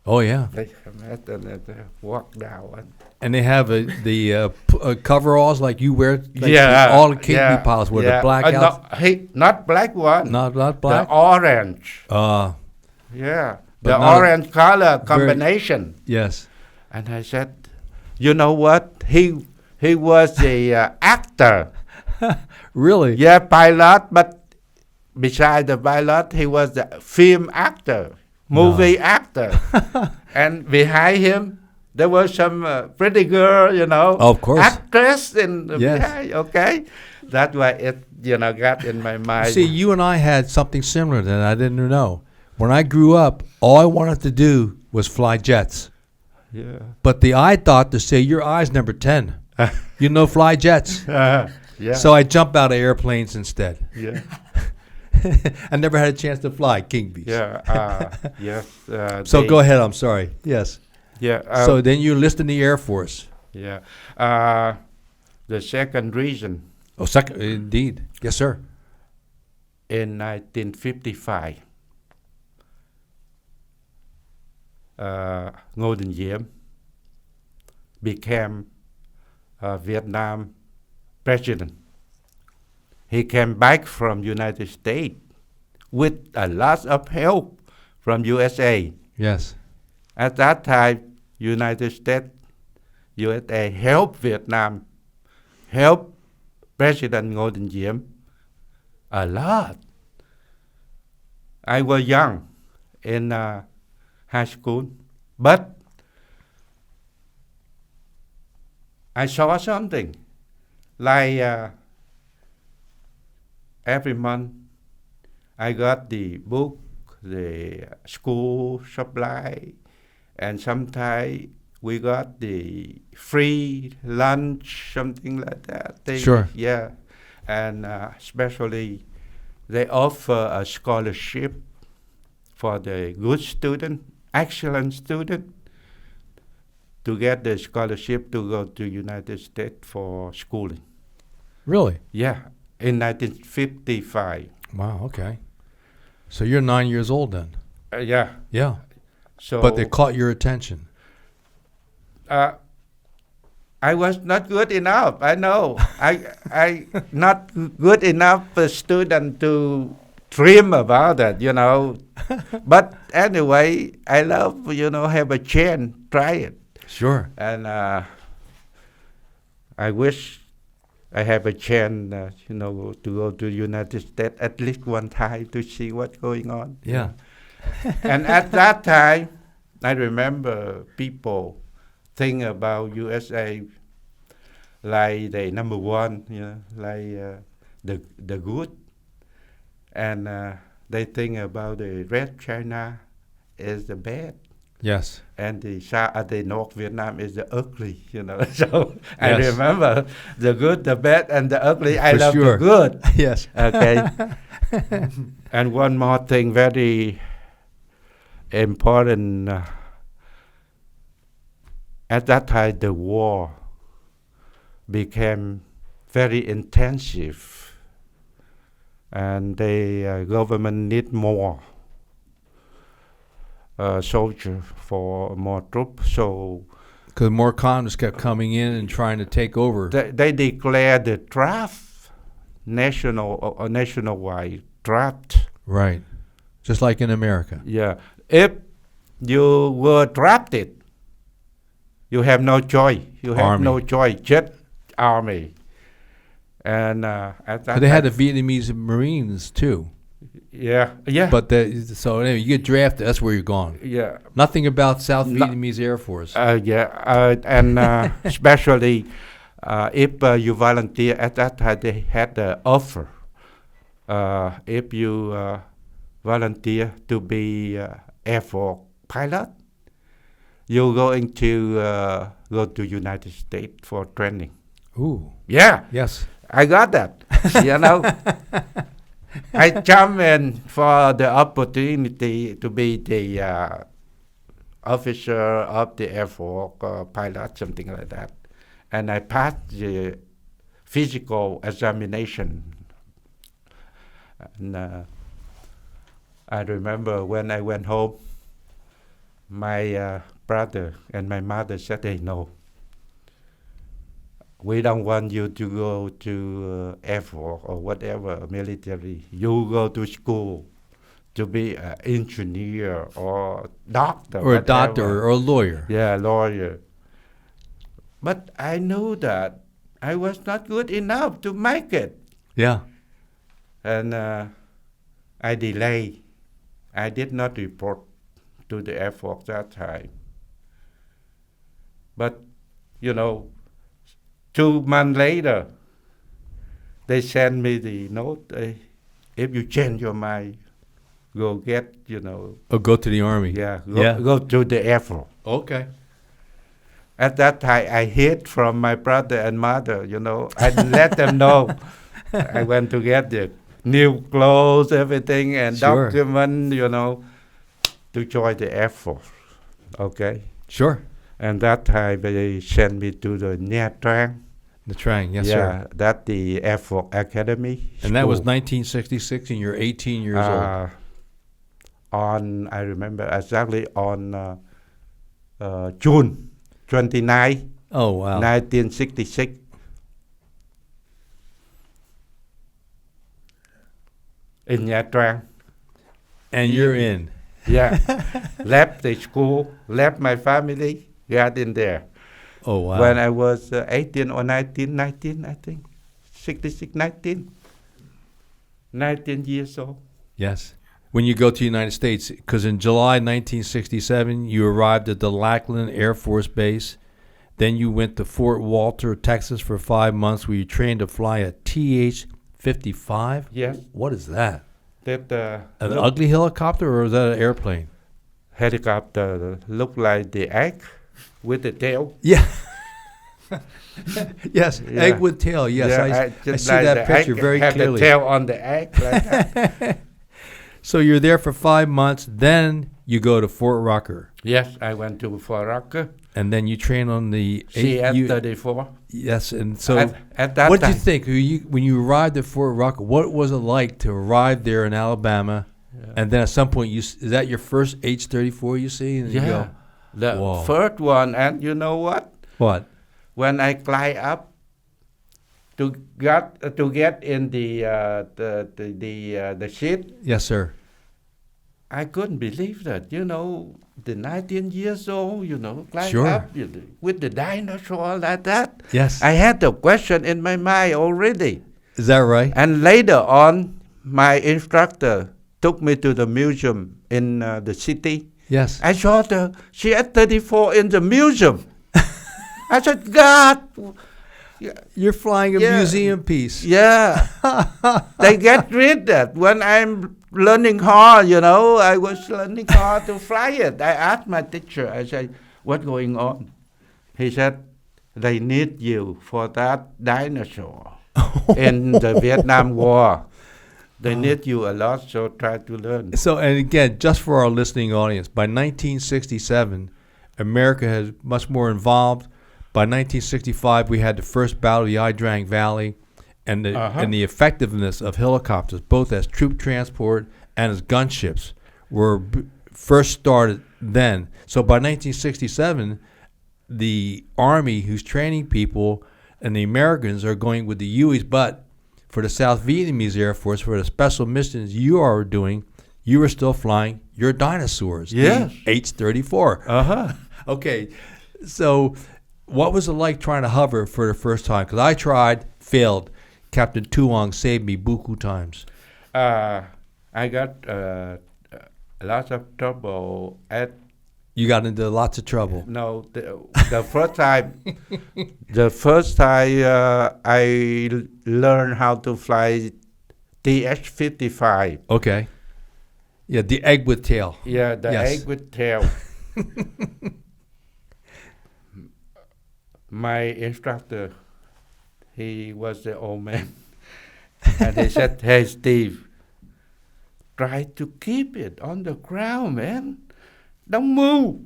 Oh, yeah. they met and walked down. And they have the coveralls like you wear. Like all the Kingbee pilots wear the black outfit. Not black one. Not black? The orange. Yeah. The orange color combination. Yes. And I said, you know what? He was the actor. Really? Yeah, pilot, but beside the pilot, he was the film actor, movie actor. And behind him, there was some pretty girl, of course, actress in the behind, okay? That's why it, got in my mind. See, you and I had something similar that I didn't know. When I grew up, all I wanted to do was fly jets. Yeah. But the eye thought to say, your eye's number 10. Fly jets. Yeah. So I jump out of airplanes instead. Yeah. I never had a chance to fly Kingbees. Yeah. Yes. So go ahead. I'm sorry. Yes. Yeah. So then you enlist in the Air Force. Yeah. The second reason. Oh, second, indeed. Yes, sir. In 1955, Ngo Dinh Diem became Vietnam president. He came back from United States with a lot of help from USA. Yes. At that time, United States, USA helped Vietnam, helped President Ngo Dinh Diem a lot. I was young in high school, but I saw something like every month I got the book, the school supply, and sometimes we got the free lunch, something like that. Sure. Yeah, and especially they offer a scholarship for the good student, excellent student, to get the scholarship to go to United States for schooling. Really? Yeah, in 1955. Wow, okay. So you're 9 years old then? Yeah. Yeah. So, but they caught your attention. I was not good enough. I know. I not good enough student to dream about it, you know. But anyway, I love, have a chance, try it. Sure. And I wish I have a chance, to go to United States at least one time to see what's going on. Yeah. And at that time, I remember people think about USA like the number one, like the good, and they think about the Red China is the bad. Yes. And the North Vietnam is the ugly, So I remember the good, the bad, and the ugly. I love the good. Yes. Okay. And one more thing, very important. At that time, the war became very intensive, and the government need more soldiers for more troops. So, because more communists kept coming in and trying to take over. They declared the draft, nationwide draft. Right. Just like in America. Yeah. If you were drafted, you have no choice. You have Army. no choice. Just army. And at that But they had the Vietnamese Marines too. Yeah. But so anyway, you get drafted, that's where you're going. Yeah. Nothing about South Vietnamese Air Force. And especially if you volunteer at that time, they had the offer. If you volunteer to be Air Force pilot, you're going to go to United States for training. Ooh. Yeah. Yes. I got that. I jumped in for the opportunity to be the officer of the Air Force, pilot, something like that. And I passed the physical examination. And I remember when I went home, my brother and my mother said, "Hey, no. We don't want you to go to Air Force or whatever military. You go to school to be an engineer or doctor. Or a doctor or a lawyer. Yeah, lawyer." But I knew that I was not good enough to make it. Yeah. And I delayed. I did not report to the Air Force that time. But, 2 months later, they sent me the note. If you change your mind, go get, Or go to the Army. Yeah, go to the Air Force. Okay. At that time, I hid from my brother and mother, I didn't let them know. I went to get the new clothes, everything, and document, to join the Air Force. Okay? Sure. And that time, they sent me to the Nha Trang. The Trang, yes, yeah, sir. That's the Air Force Academy. And that was 1966, and you're 18 years old. I remember exactly on June 29, oh, wow. 1966. In Nha Trang. And you're in. Yeah. Left the school, left my family, got in there. Oh, wow. When I was 18 or 19, I think. 66, 19 years old. Yes. When you go to the United States, because in July 1967, you arrived at the Lackland Air Force Base. Then you went to Fort Walter, Texas for 5 months where you trained to fly a TH-55? Yes. What is that? That an ugly helicopter or is that an airplane? helicopter look like the egg with the tail. Yeah. Yes, Yeah. egg with tail. Yes, Yeah, I see that picture very have clearly. the tail on the egg like that. So you're there for 5 months. Then you go to Fort Rucker, Yes, I went to Fort Rucker, and then you train on the CF-34. Yes, and so At that what did time, you think when you arrived at Fort Rucker? What was it like to arrive there in Alabama, and then at some point is that your first H-34 you see? And you go, the whoa. first one, and you know what? What? When I climb up to get in the sheet, Yes, sir. I couldn't believe that. You know, the 19 years old, climb Sure. up with the dinosaur like that. Yes. I had the question in my mind already. Is that right? And later on, my instructor took me to the museum in the city. Yes. I saw the CF-34 in the museum. I said, God. You're flying a Yeah. museum piece. Yeah. They get rid that when I'm learning hard, I was learning hard to fly it. I asked my teacher, I said, what's going on? He said, they need you for that dinosaur in the Vietnam War. They need you a lot, so try to learn. So, and again, just for our listening audience, by 1967, America has much more involved. By 1965, we had the first battle of the Ia Drang Valley, and the effectiveness of helicopters, both as troop transport and as gunships, were first started then. So by 1967, the Army, who's training people, and the Americans are going with the Hueys, but for the South Vietnamese Air Force, for the special missions you are doing, you were still flying your dinosaurs, Yes. the H-34. Okay, so what was it like trying to hover for the first time? Because I tried, failed. Captain Duong saved me beaucoup times. I got lots of trouble at. You got into lots of trouble. No, the first time, I learned how to fly TH-55. Okay. Yeah, the egg with tail. Yeah, the Yes. egg with tail. My instructor, he was the old man, and he said, "Hey, Steve, try to keep it on the ground, man. Don't move."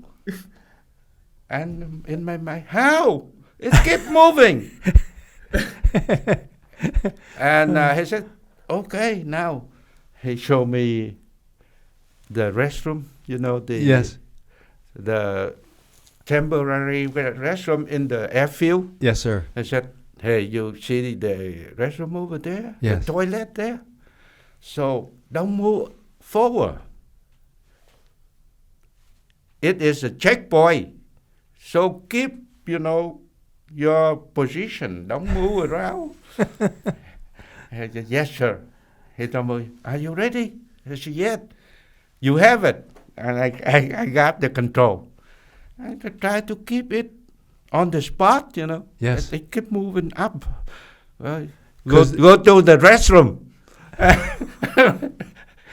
And in my mind, how? It keep moving. And he said, "Okay, now." He showed me the restroom, Yes. the temporary restroom in the airfield. Yes, sir. I said, "Hey, you see the restroom over there? Yes. The toilet there? So don't move forward. It is a checkpoint. So keep, your position. Don't move around." I said, "Yes, sir." He told me, "Are you ready?" I said, "Yes." "You have it." And I got the control. I try to keep it on the spot, Yes. They keep moving up. Go to the restroom.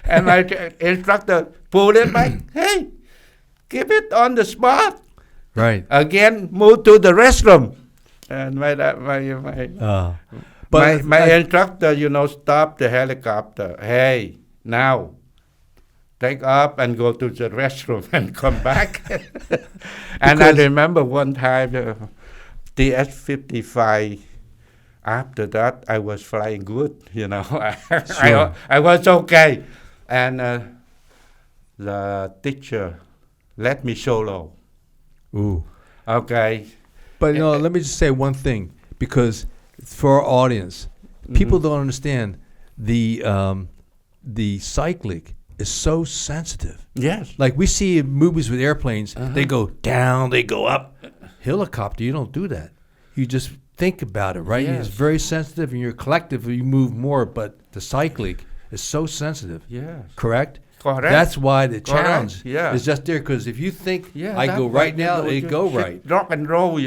And my instructor pulled it back. "Hey, keep it on the spot." Right. Again, move to the restroom. And my instructor, stopped the helicopter. "Hey, now, take up and go to the restroom and come back." And I remember one time, the S-55, after that, I was flying good, Sure. I was okay. And the teacher let me solo. Ooh. Okay. But let me just say one thing, because for our audience, people don't understand the cyclic is so sensitive. Yes. Like we see in movies with airplanes, they go down, they go up. Helicopter, you don't do that. You just think about it, right? Yes. It's very sensitive, and you're collective, you move more, but the cyclic is so sensitive. Yes. Correct? Correct. That's why the challenge Yeah. is just there, because if you think Yeah, I that's go right why, now, you it go should right. Rock and roll,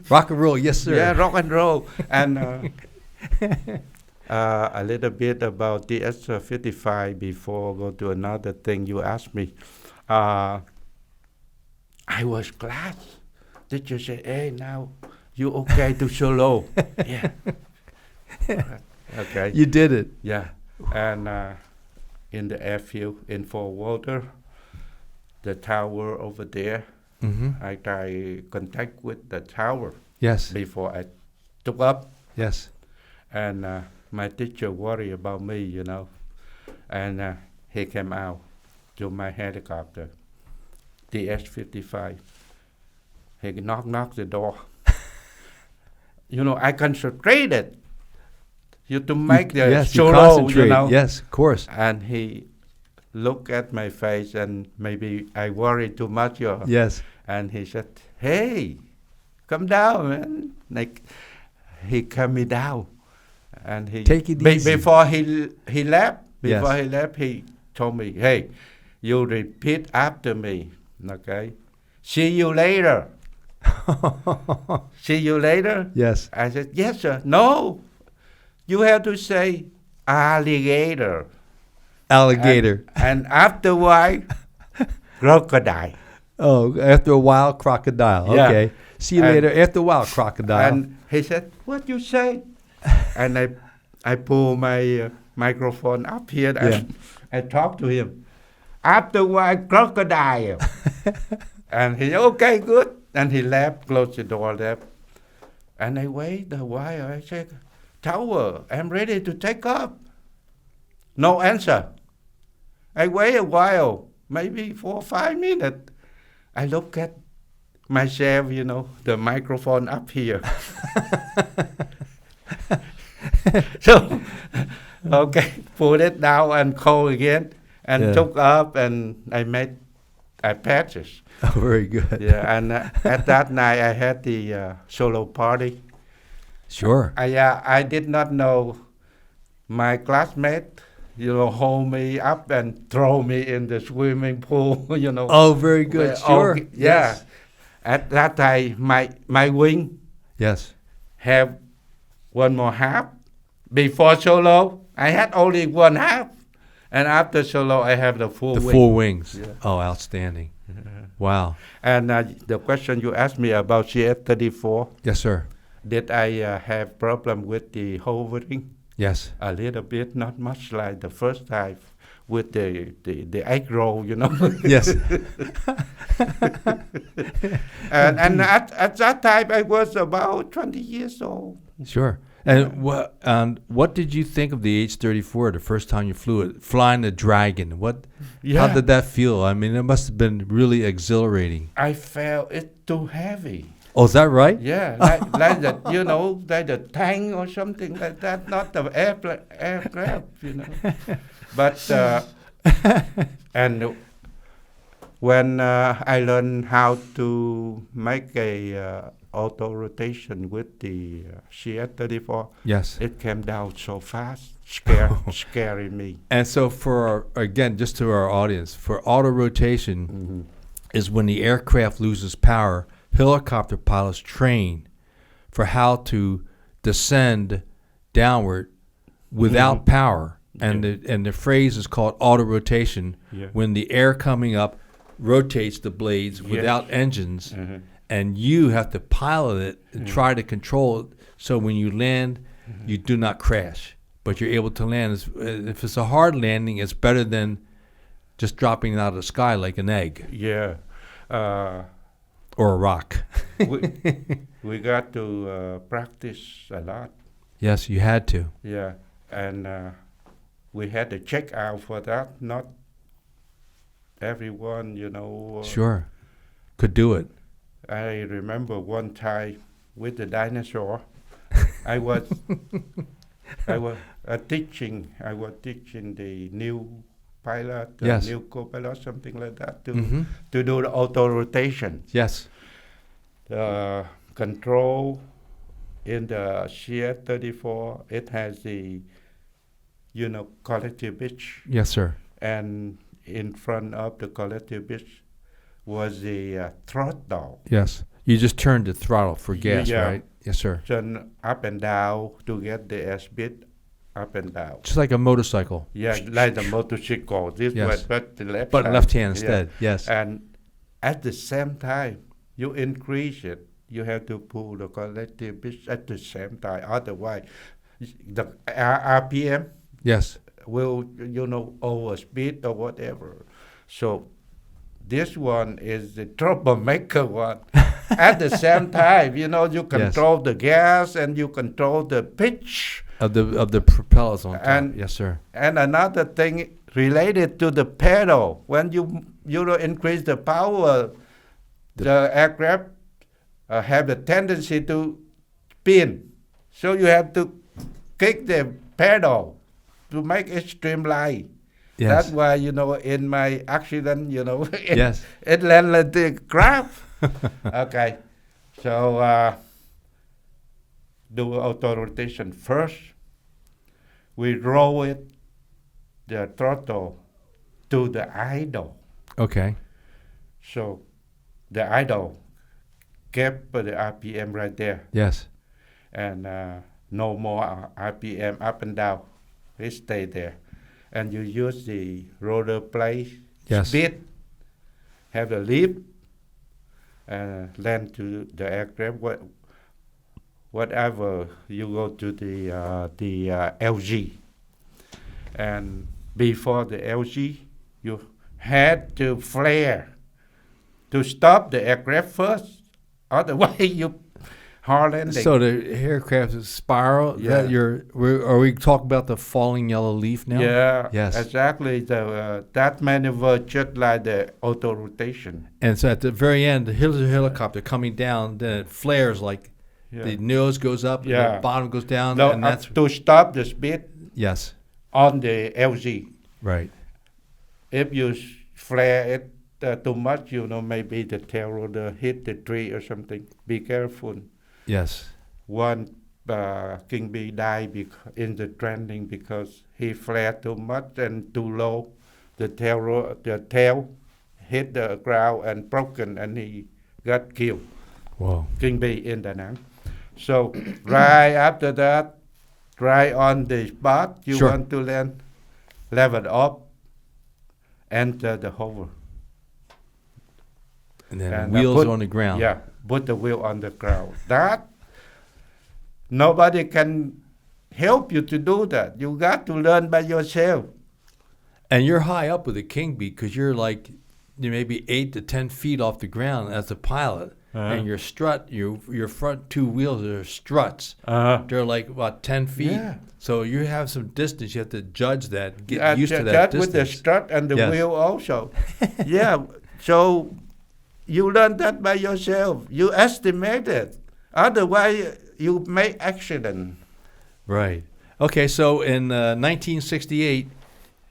Rock and roll, yes, sir. Yeah, rock and roll. And a little bit about the S-55 before I go to another thing you asked me. I was glad. Teacher said, hey, now you okay to solo? Yeah. Okay. You did it. Yeah. And in the airfield in Fort Walter, the tower over there, I try contact with the tower. Yes. Before I took up. Yes. And my teacher worried about me, you know. And he came out to my helicopter, the S-55. He knocked the door. You know, I concentrated to make the solo, you know. Yes, of course. And he looked at my face, and maybe I worried too much. Yes. And he said, hey, come down, man. Like, he calmed me down. And he take it easy. Before he left, he told me, hey, you repeat after me, okay? See you later. See you later? Yes. I said, yes, sir. No, you have to say alligator. Alligator. And after a while, crocodile. Oh, after a while, crocodile. Yeah. Okay. See you later. After a while, crocodile. And he said, what you say? And I pull my microphone up here and I talk to him. After a while, crocodile. And he said, okay, good. And he left, closed the door, left. And I wait a while. I said, tower, I'm ready to take off. No answer. I wait a while, maybe 4 or 5 minutes. I look at myself, you know, the microphone up here. So, okay, put it down and call again, and took up, and I passed it. Oh, very good. Yeah, and at that night I had the solo party. Sure. I did not know my classmate, you know, hold me up and throw me in the swimming pool, you know. Oh, very good. Sure. Okay, yeah. Yes. At that time, my wing have one more half. Before solo, I had only one half. And after solo, I have the full wing. The full wings. Yeah. Oh, outstanding. Wow. And the question you asked me about CF-34. Yes, sir. Did I have problem with the hovering? Yes. A little bit, not much like the first time with the egg roll, you know. Yes. and at that time, I was about 20 years old. Sure. And what did you think of the H-34 the first time you flew it, flying the Dragon? How did that feel? I mean, it must have been really exhilarating. I felt it too heavy. Oh, is that right? Yeah, like the, you know, like the tank or something like that, not the aircraft, you know. But and when I learned how to make a auto rotation with the CF-34, it came down so fast, scaring me. And so just to our audience, for auto rotation is when the aircraft loses power. Helicopter pilots train for how to descend downward without power, and the phrase is called auto rotation. When the air coming up rotates the blades without engines. And you have to pilot it and try to control it so when you land, you do not crash, but you're able to land. If it's a hard landing, it's better than just dropping out of the sky like an egg. Yeah. Or a rock. we got to practice a lot. Yes, you had to. Yeah, and we had to check out for that. Not everyone, you know. Sure, could do it. I remember one time with the dinosaur, I was teaching the new pilot, new co-pilot, something like that, to do the auto rotation. Yes. The control in the CF-34, it has the, you know, collective pitch. Yes, sir. And in front of the collective pitch was the throttle. Yes. You just turned the throttle for gas, right? Yes, sir. Turn up and down to get the airspeed up and down. Just like a motorcycle. Yeah, like the motorcycle. This was but the left but hand. left hand instead. Yes. And at the same time, you increase it. You have to pull the collective pitch at the same time. Otherwise, the RPM Yes. will, overspeed or whatever. So this one is the troublemaker one. At the same time, you control the gas and you control the pitch of the propellers on top. And yes, sir. And another thing related to the pedal, when you increase the power, the aircraft have the tendency to spin. So you have to kick the pedal to make it streamline. Yes. That's why, in my accident, yes. it landed the crap. Okay. So do auto rotation first. We roll it, the throttle, to the idle. Okay. So the idle kept the RPM right there. Yes. And no more RPM up and down. It stay there. And you use the rotor blade speed, have the leap, land to the aircraft. Whatever you go to the LG. And before the LG, you had to flare to stop the aircraft first. Otherwise, you hard landing. So the aircraft is spiral. Yeah. Are we talking about the falling yellow leaf now? Yeah. Yes. Exactly. That maneuver just like the auto rotation. And so at the very end, the helicopter coming down, then it flares like the nose goes up and the bottom goes down. No, and that's to stop the speed. Yes. On the LG. Right. If you flare it too much, maybe the tail rotor hit the tree or something. Be careful. Yes. One Kingbee died in the training because he flared too much and too low. The tail hit the ground and broken, and he got killed. Whoa. Kingbee in Da Nang. So right after that, right on the spot, you want to land, level up, enter the hover. And then wheels on the ground. Yeah, put the wheel on the ground. That, nobody can help you to do that. You got to learn by yourself. And you're high up with a Kingbee because you're like maybe 8 to 10 feet off the ground as a pilot. And your strut, your front two wheels are struts. They're like about 10 feet. Yeah. So you have some distance. You have to judge that, get used to that distance. With the strut and the wheel also. Yeah. So you learn that by yourself. You estimate it. Otherwise, you make accident. Right. Okay. So in 1968,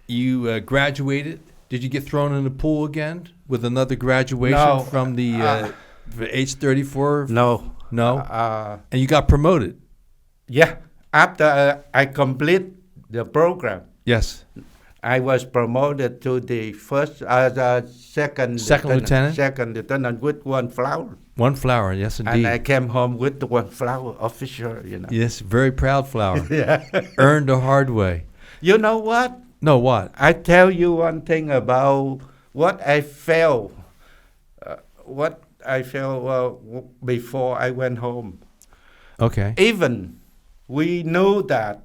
you graduated. Did you get thrown in the pool again with another graduation from the H-34? No. And you got promoted? Yeah. After I complete the program. Yes. I was promoted to the second lieutenant? Second lieutenant with one flower. One flower, yes, indeed. And I came home with the one flower officer, Yes, very proud flower. Yeah. Earned the hard way. You know what? No, what? I tell you one thing about what I felt. Before I went home. Okay. Even we knew that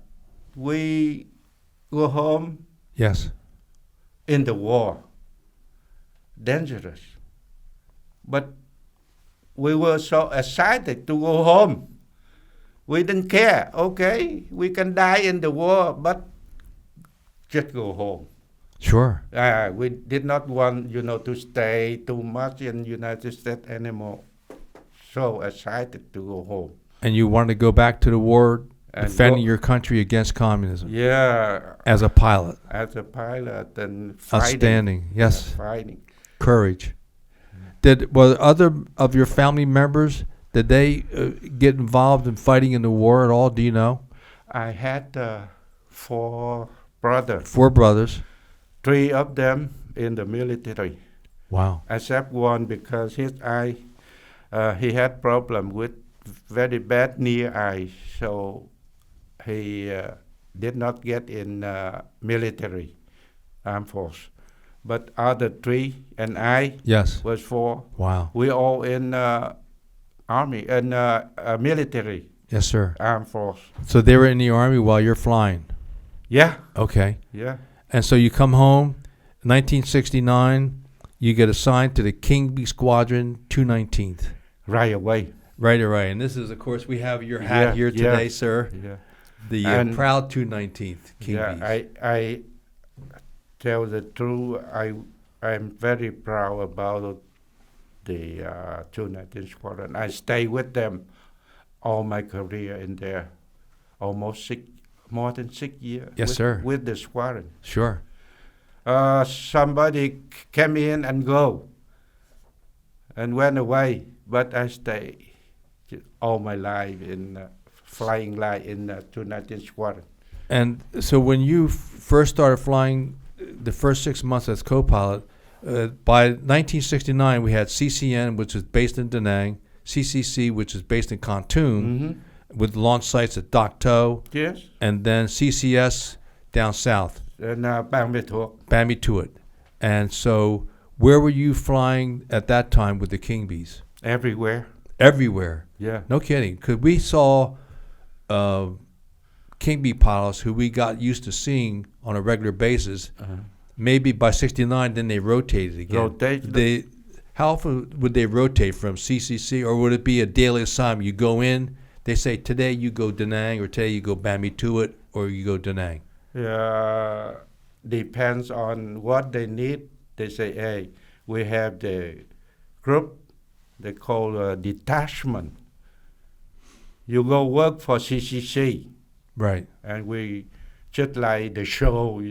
we go home. Yes. In the war. Dangerous. But we were so excited to go home. We didn't care. Okay, we can die in the war, but just go home. Sure. We did not want, to stay too much in United States anymore. So excited to go home. And you wanted to go back to the war, defending your country against communism. Yeah. As a pilot. As a pilot and fighting. Outstanding. Yes. Fighting. Courage. Were other of your family members, did they get involved in fighting in the war at all? Do you know? I had 4 brothers. 4 brothers. 3 of them in the military. Wow. Except one because his eye, he had problem with very bad near eye, so he did not get in military armed force. but other 3 and I was 4. Wow. We all in army and military. Yes, sir. Armed force. So they were in the Army while you're flying? Yeah. Okay. Yeah. And so you come home, 1969, you get assigned to the Kingbee Squadron 219th. Right away. Right away. And this is, of course, we have your hat here today, sir. Yeah. The proud 219th Kingbees. Yeah, I tell the truth, I'm very proud about the 219th Squadron. I stay with them all my career in there, more than 6 years. Yes, sir. With the squadron. Sure. Somebody came in and go and went away, but I stay all my life in flying life in the 219th Squadron. And so when you first started flying the first 6 months as co-pilot, by 1969 we had CCN, which is based in Da Nang, CCC, which is based in Kontum, with launch sites at Dak To, yes, and then CCS down south. And Bang Me Thuot. Bang Me Thuot. And so where were you flying at that time with the Kingbees? Everywhere. Everywhere. Yeah. No kidding. Because we saw Kingbee pilots who we got used to seeing on a regular basis. Maybe by 69, then they rotated again. How often would they rotate from CCC, or would it be a daily assignment? You go in, they say, today you go Da Nang, or today you go Bang Me Thuot, or you go Da Nang? Depends on what they need. They say, hey, we have the group, they call detachment. You go work for CCC. Right. And we, just like the show,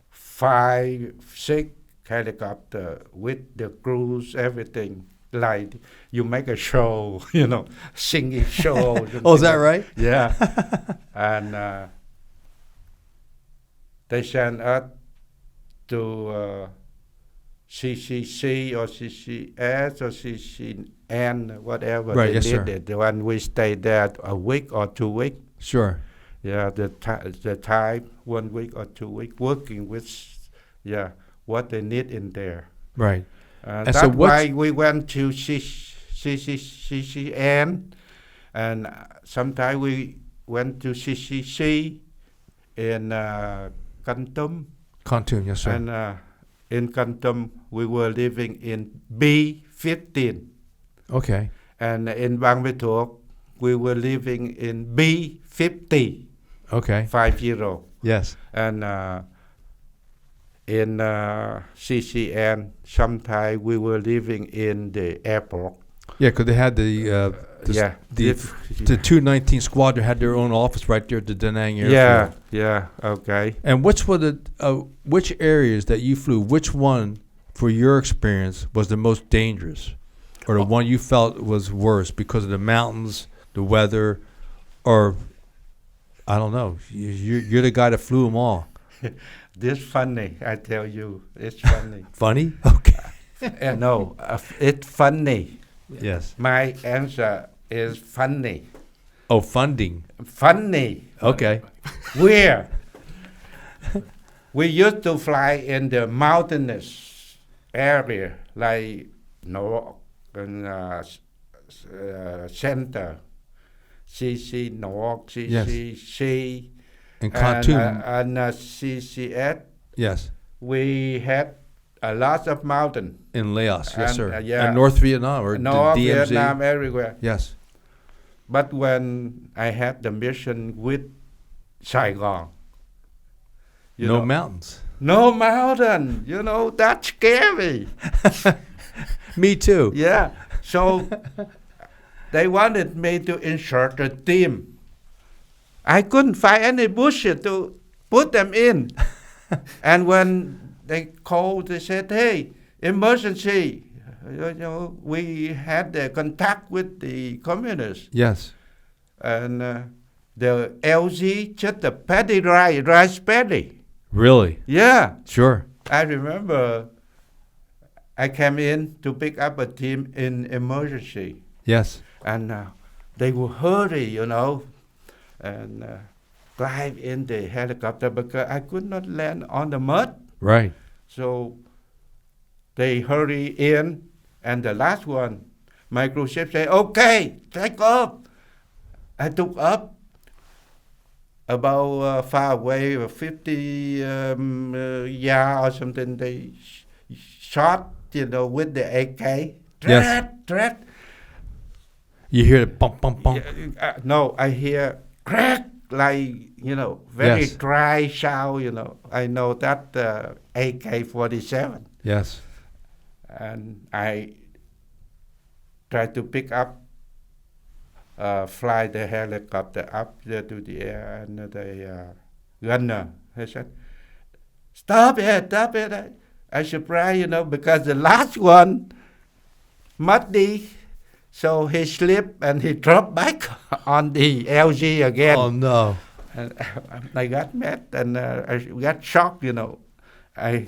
5, 6 helicopter with the crews, everything. Like you make a show, singing show. Oh, is that right? Yeah. And they send us to CCC or CCS or CCN, whatever right, they yes, needed. Sir. When we stayed there a week or 2 weeks. Sure. Yeah, the time, 1 week or 2 weeks, working with, what they need in there. Right. And that's why we went to CCN, and sometimes we went to CCC in Kontum. Kontum, yes, sir. And in Kontum, we were living in B15. Okay. And in Bang Me Thuot, we were living in B50. Okay. 50. Yes. And in CCN, sometimes we were living in the airport. Yeah, because they had the 219 Squadron had their own office right there at the Da Nang airfield. Yeah, okay. And which areas that you flew, which one, for your experience, was the most dangerous? Or the one you felt was worse because of the mountains, the weather, or, I don't know, you're the guy that flew them all. This funny, I tell you, it's funny. Funny? Okay. No, it's funny. Yes. My answer is funny. Oh, funding. Funny. Okay. Where? We used to fly in the mountainous area, like Ngoc and center, CC Ngoc, CCC. And Kontum. And CCS. Yes. We had a lot of mountain. In Laos, yes, sir. Yeah. And North Vietnam or North DMZ. Vietnam, everywhere. Yes. But when I had the mission with Saigon, no mountains. No mountain. That's scary. Me too. Yeah. So they wanted me to insert a team. I couldn't find any bushes to put them in. And when they called, they said, hey, emergency. We had the contact with the communists. Yes. And the LG, just the paddy rice paddy. Really? Yeah. Sure. I remember I came in to pick up a team in emergency. Yes. And they will hurry, and dive in the helicopter because I could not land on the mud. Right. So they hurry in, and the last one, my cruise ship say, okay, take off. I took up about far away, 50 yards or something. They shot, with the AK. Threat. You hear the bump, bump, bump. No, I hear crack, like, very Yes. dry sound, I know that AK-47. Yes. And I try to pick up, fly the helicopter up there to the air, and the gunner, he said, stop it. I surprised, because the last one, muddy, so he slipped and he dropped back on the LG again. Oh, no. And I got mad and I got shocked, I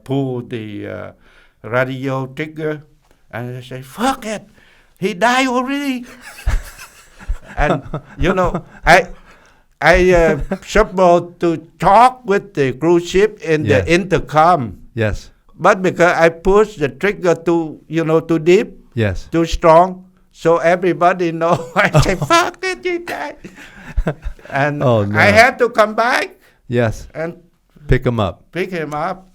pulled the radio trigger and I say, fuck it, he died already. And, I supposed to talk with the cruise ship in Yes. the intercom. Yes. But because I pushed the trigger too deep, Yes. too strong, so everybody know. I say, fuck it, you died. And Oh, no. I had to come back Yes. and Pick him up. pick him up.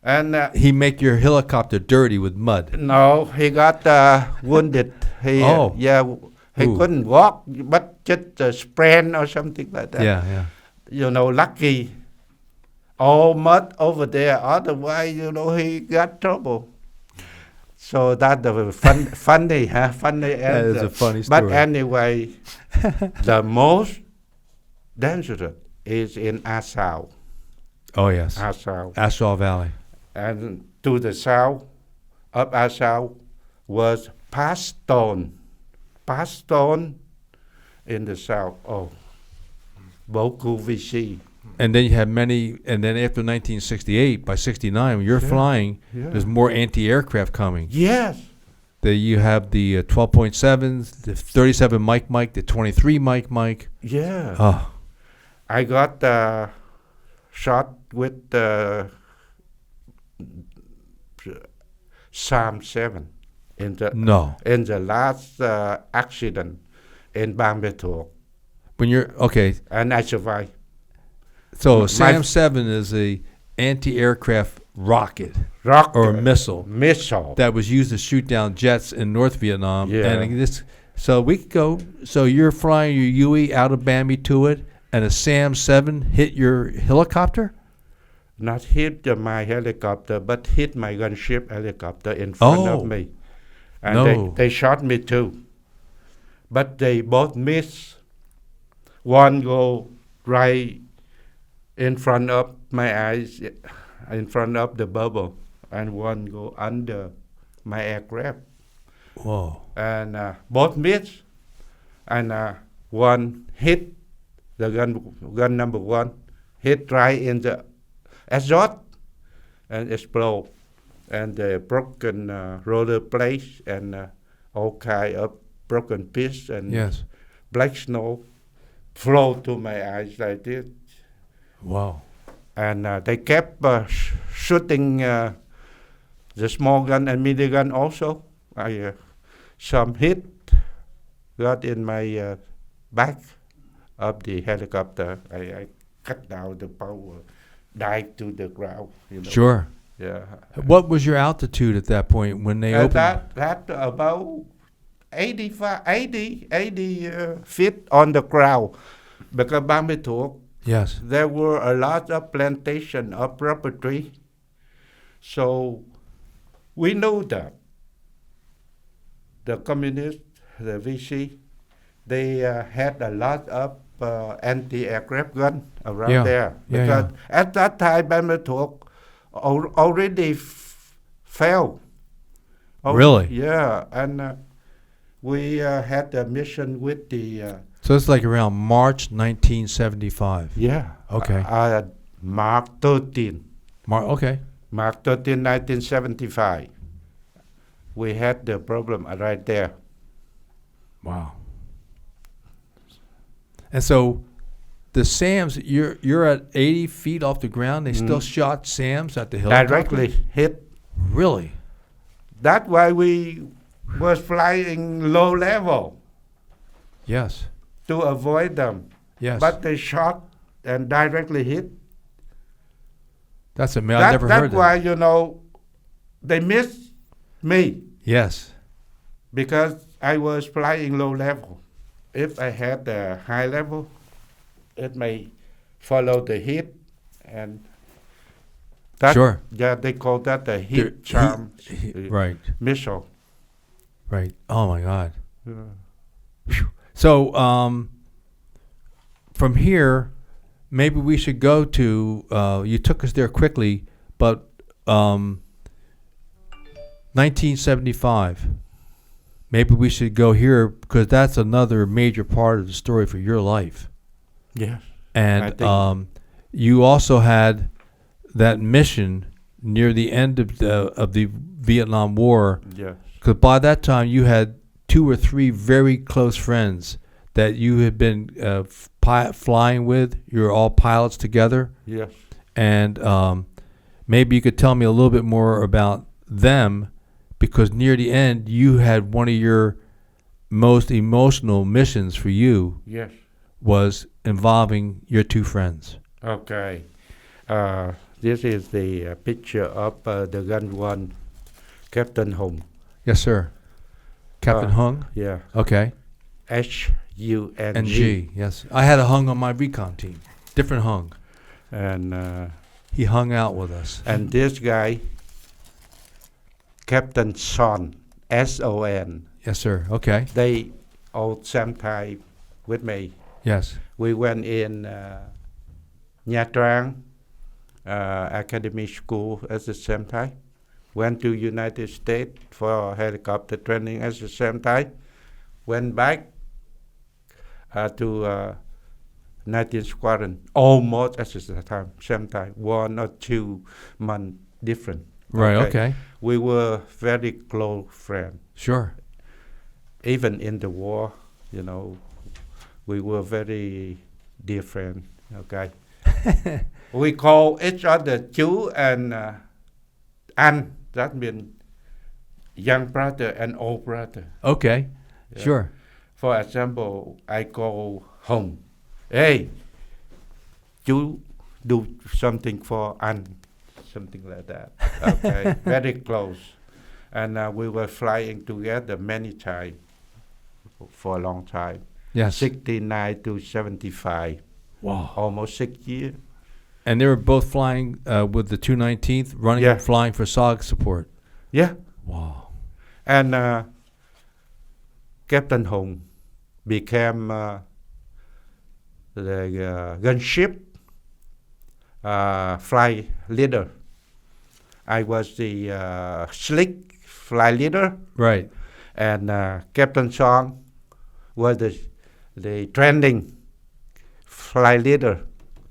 And He make your helicopter dirty with mud. no, he got wounded. He he Ooh. couldn't walk, but just a sprain or something like that. Yeah. Lucky. All mud over there. Otherwise, he got trouble. So that's the funny, huh? Funny That is answer. a funny But story. anyway, the most dangerous is in Assau. Oh, yes. Assau. Astral Valley. And to the south of Assau was Paston. Paston in the south. Oh, Boku VC. And then you have many, and then after 1968, by 69, when you're flying, there's more anti-aircraft coming. Yes. You have the 12.7s, the 37 Mike, the 23 Mike. Yeah. Oh, I got shot with the Psalm 7 in the last accident in Bangladesh, when you're, okay, and I survived. so SAM 7 is a anti-aircraft rocket or a missile that was used to shoot down jets in North Vietnam. Yeah. And so we could go, so you're flying your Huey out of Bambi to it, and a SAM 7 hit your helicopter? Not hit my helicopter, but hit my gunship helicopter in front of me. And No. they shot me too. But they both missed. One go right in front of my eyes, in front of the bubble, and one go under my aircraft. Whoa. And both missed. And one hit the gun number one, hit right in the exhaust and explode. And the broken roller plates and all kind of broken pieces and Yes. black snow flow to my eyes like this. Wow. And they kept shooting the small gun and minigun also. Some hit got in my back of the helicopter. I cut down the power, dive to the ground. Sure. Yeah. What was your altitude at that point when they opened? That about 80 feet on the ground. Because Bambi Yes. there were a lot of plantation of property. So we know that the communists, the VC, they had a lot of anti-aircraft gun around there. Because at that time, Bambi already fell. Really? Yeah, and we had a mission with the... So it's like around March 1975. yeah. Okay. March 13. Okay. March 13, 1975. We had the problem right there. Wow. And so the SAMs, you're at 80 feet off the ground. They still shot SAMs at the hill. Directly hit. Really? That's why we was flying low level Yes. to avoid them. Yes. But they shot and directly hit. That's amazing. I never heard that. That's why, you know, they missed me. Yes. Because I was flying low level. If I had the high level, it may follow the hit, and that, sure. Yeah, they call that the hit charm right. missile. Right. Oh my God. Yeah. So from here, maybe we should go to. You took us there quickly, but 1975. Maybe we should go here because that's another major part of the story for your life. Yes. And you also had that mission near the end of the Vietnam War. Yes. Because by that time you had 2 or 3 very close friends that you had been flying with. You were all pilots together. Yes. And maybe you could tell me a little bit more about them, because near the end you had one of your most emotional missions for you. Yes. Was involving your 2 friends. Okay. This is the picture of the gun one, Captain Hung. Yes, sir. Captain Hung? Yeah. Okay. H-U-N-G. Yes. I had a Hung on my recon team. Different Hung. And he hung out with us. And this guy, Captain Son, S-O-N. Yes, sir. Okay. They all same time with me. Yes. We went in Nha Trang Academy School at the same time. Went to United States for helicopter training at the same time. Went back to 19th Squadron almost at the same time. 1 or 2 months different. Right, okay. We were very close friends. Sure. Even in the war, you know, we were very dear friends, okay? We call each other chú and anh. That means young brother and old brother. Okay, Yeah. sure. For example, I call Hồng. Hey, chú do something for anh. Something like that. Okay, very close. And we were flying together many times for a long time. Yes. 69 to 75. Wow. Almost 6 years. And they were both flying with the 219th, running and flying for SOG support. Yeah. Wow. And Captain Hồng became the gunship flight leader. I was the slick flight leader. Right. And Captain Song was the training flight leader.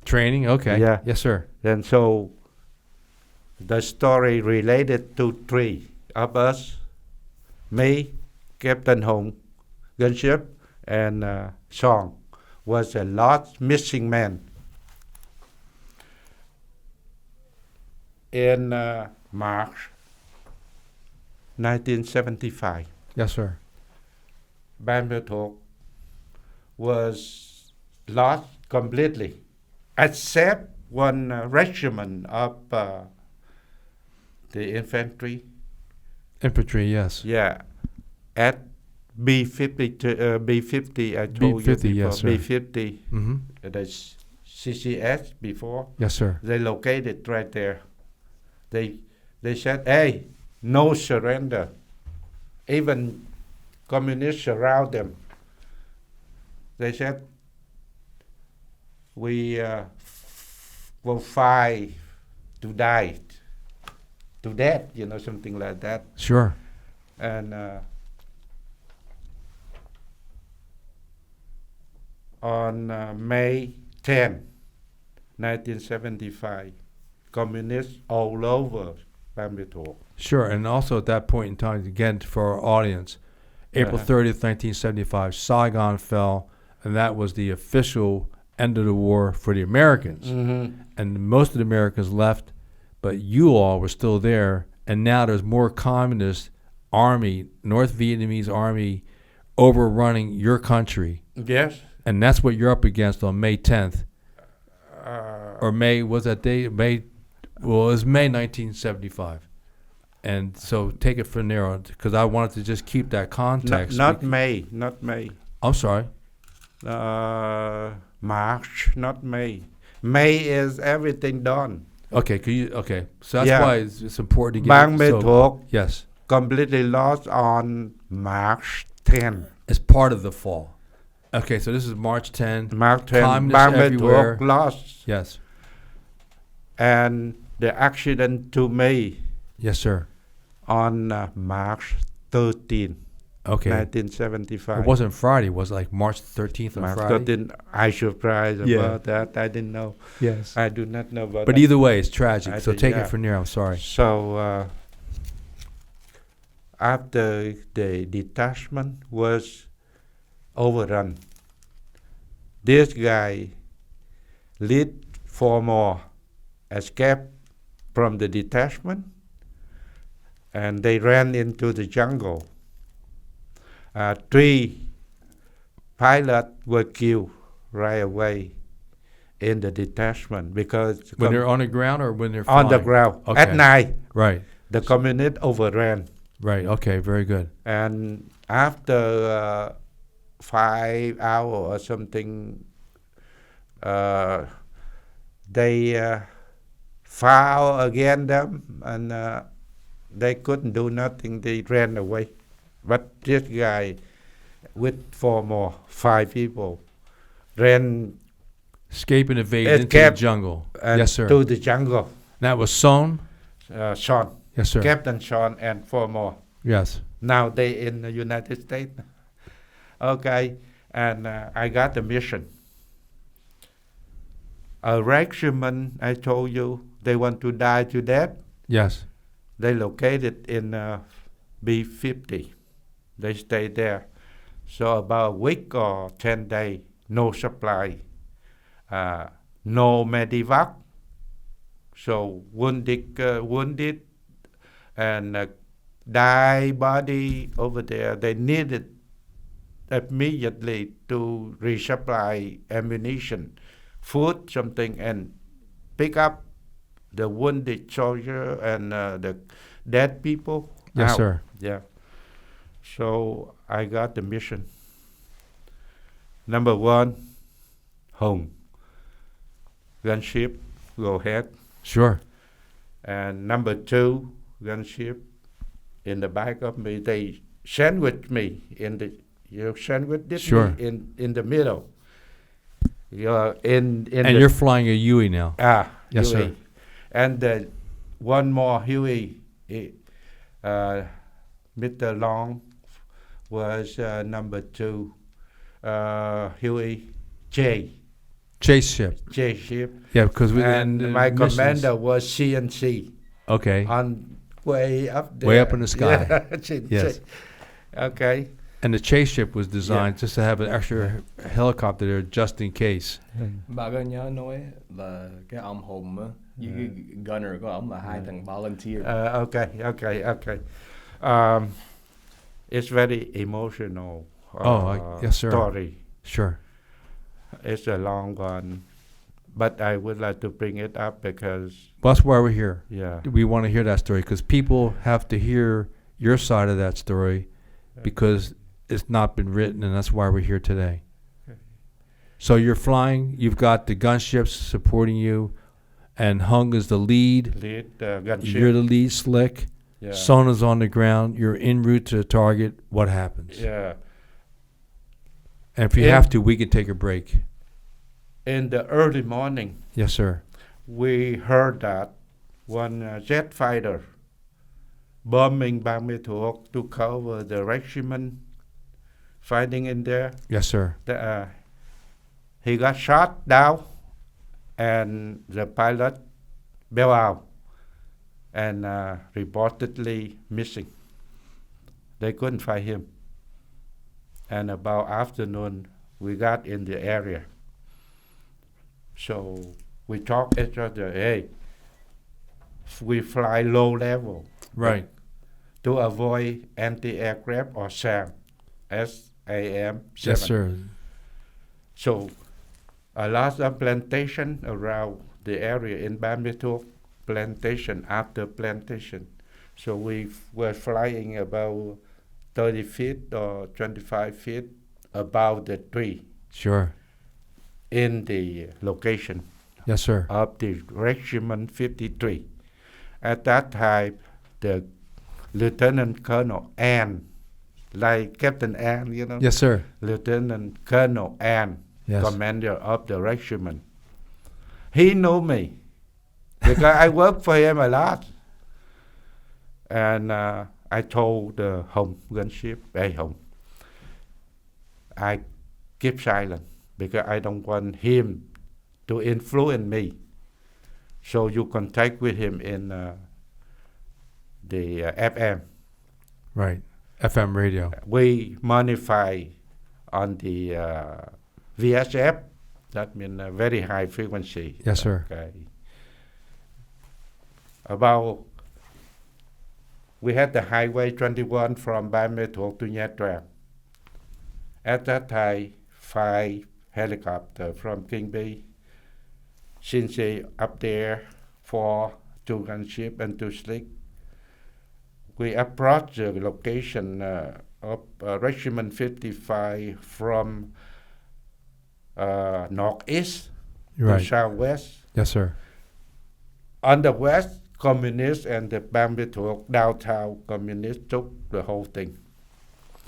Training, okay. Yeah. Yes, sir. And so the story related to 3 of us, me, Captain Hồng, gunship, and Song was a lost missing man. In March 1975. Yes, sir. Ban Mê Thuột was lost completely, except one regiment of the infantry. Infantry, yes. Yeah, at B-50, B-50 I told B-50, you before. yes, sir. B-50, Mm-hmm. the CCS before. Yes, sir. They located right there. They said, hey, no surrender. Even communists surround them. They said, we will fight to die, to death, you know, something like that. Sure. And on May 10, 1975, communists all over Ban Mê Thuột. Sure, and also at that point in time, again, for our audience, April 30th, 1975, Saigon fell, and that was the official ended the war for the Americans. And most of the Americans left, but you all were still there. And now there's more communist army, North Vietnamese army, overrunning your country. Yes. And that's what you're up against on May 10th. Or May, was that day? May, well, it was May 1975. And so take it from there, because I wanted to just keep that context. Not May. I'm sorry. March, not May. May is everything done. Okay, so that's why it's important to get Bang Mae Thuok yes. completely lost on March 10. It's part of the fall. Okay, so this is March 10. March 10, Communists Bang Mae everywhere. Thuok lost. Yes. And the accident to me Yes, sir. on March 13, Okay. 1975. It wasn't Friday. It was like March 13th on March Friday. 13, I surprised about that. I didn't know. Yes. I do not know about But that. either way, it's tragic. So take yeah. it from there. I'm sorry. So after the detachment was overrun, this guy lead 4 more escaped from the detachment, and they ran into the jungle. 3 pilots were killed right away in the detachment because When they're on the ground or when they're flying? on the ground Okay. at night. Right. The communists overran. Right. Okay. Very good. And after 5 hours or something, they found again them, and they couldn't do nothing. They ran away. But this guy with 5 people ran Escape and evade into the jungle. Yes, sir. to the jungle. That was Son? Sean. Yes, sir. Captain Sean and 4 more. Yes. Now they in the United States. Okay, and I got the mission. A regiment, I told you, they want to die to death. Yes. They located in B50. They stayed there. So about a week or 10 days, no supply, no medevac. So wounded and die body over there. They needed immediately to resupply ammunition, food, something, and pick up the wounded soldier and the dead people. Yes, out. sir. Yeah. So I got the mission. Number 1, home. Gunship, go ahead. Sure. And number 2, gunship in the back of me. They sandwiched me in the, sandwiched Sure. me in the middle. And you're flying a Huey now. Yes, Huey. sir. And one more Huey, Mr. Long was number 2. Huey J. Chase ship. J ship. Yeah, because And my commander was CNC. Okay. On way up there. Way up in the sky. Yeah. Yes. Okay. And the chase ship was designed just to have an extra helicopter there just in case. Bà có nhớ nói là cái ông Hùng á với cái gunner của ông là 2 thằng volunteer. Okay. It's very emotional yes, sir. story. Sure. It's a long one, but I would like to bring it up because Well, that's why we're here. yeah, We want to hear that story because people have to hear your side of that story because it's not been written, and that's why we're here today. So you're flying, you've got the gunships supporting you, and Hung is the lead. gunship. You're the lead, Slick. Yeah. Son is on the ground. You're en route to the target. What happens? Yeah. And if you have to, we can take a break. In the early morning, Yes, sir. we heard that one jet fighter bombing Bang Mae Thuok to cover the regiment fighting in there. Yes, sir. He got shot down, and the pilot bailed out and reportedly missing. They couldn't find him. And about afternoon, we got in the area. So we talk each other, hey, we fly low level. Right. To avoid anti-aircraft or SAM, SAM-7. Yes, sir. So a lot of plantation around the area in Ban Ma Thuột, plantation after plantation. So we were flying about 30 feet or 25 feet above the tree. Sure. In the location. Yes, sir. Of the Regiment 53. At that time, the Lieutenant Colonel Ann, like Captain Ann, you know? Yes, sir. Lieutenant Colonel Ann, yes. Commander of the regiment. He knew me because I worked for him a lot. And I told the Hồng gunship, hey Hồng, I keep silent because I don't want him to influence me. So you contact with him in the FM. Right, FM radio. We modify on the VSF, that means very high frequency. Yes, sir. Okay. We had the Highway 21 from Ban Ma Thuột to Nha Trang. At that time, 5 helicopters from Kingbee, since they up there for 2 gunship and 2 slick. We approached the location of Regiment 55 from northeast to southwest. Yes, sir. On the west, communists and the Ban Ma Thuột downtown communists took the whole thing.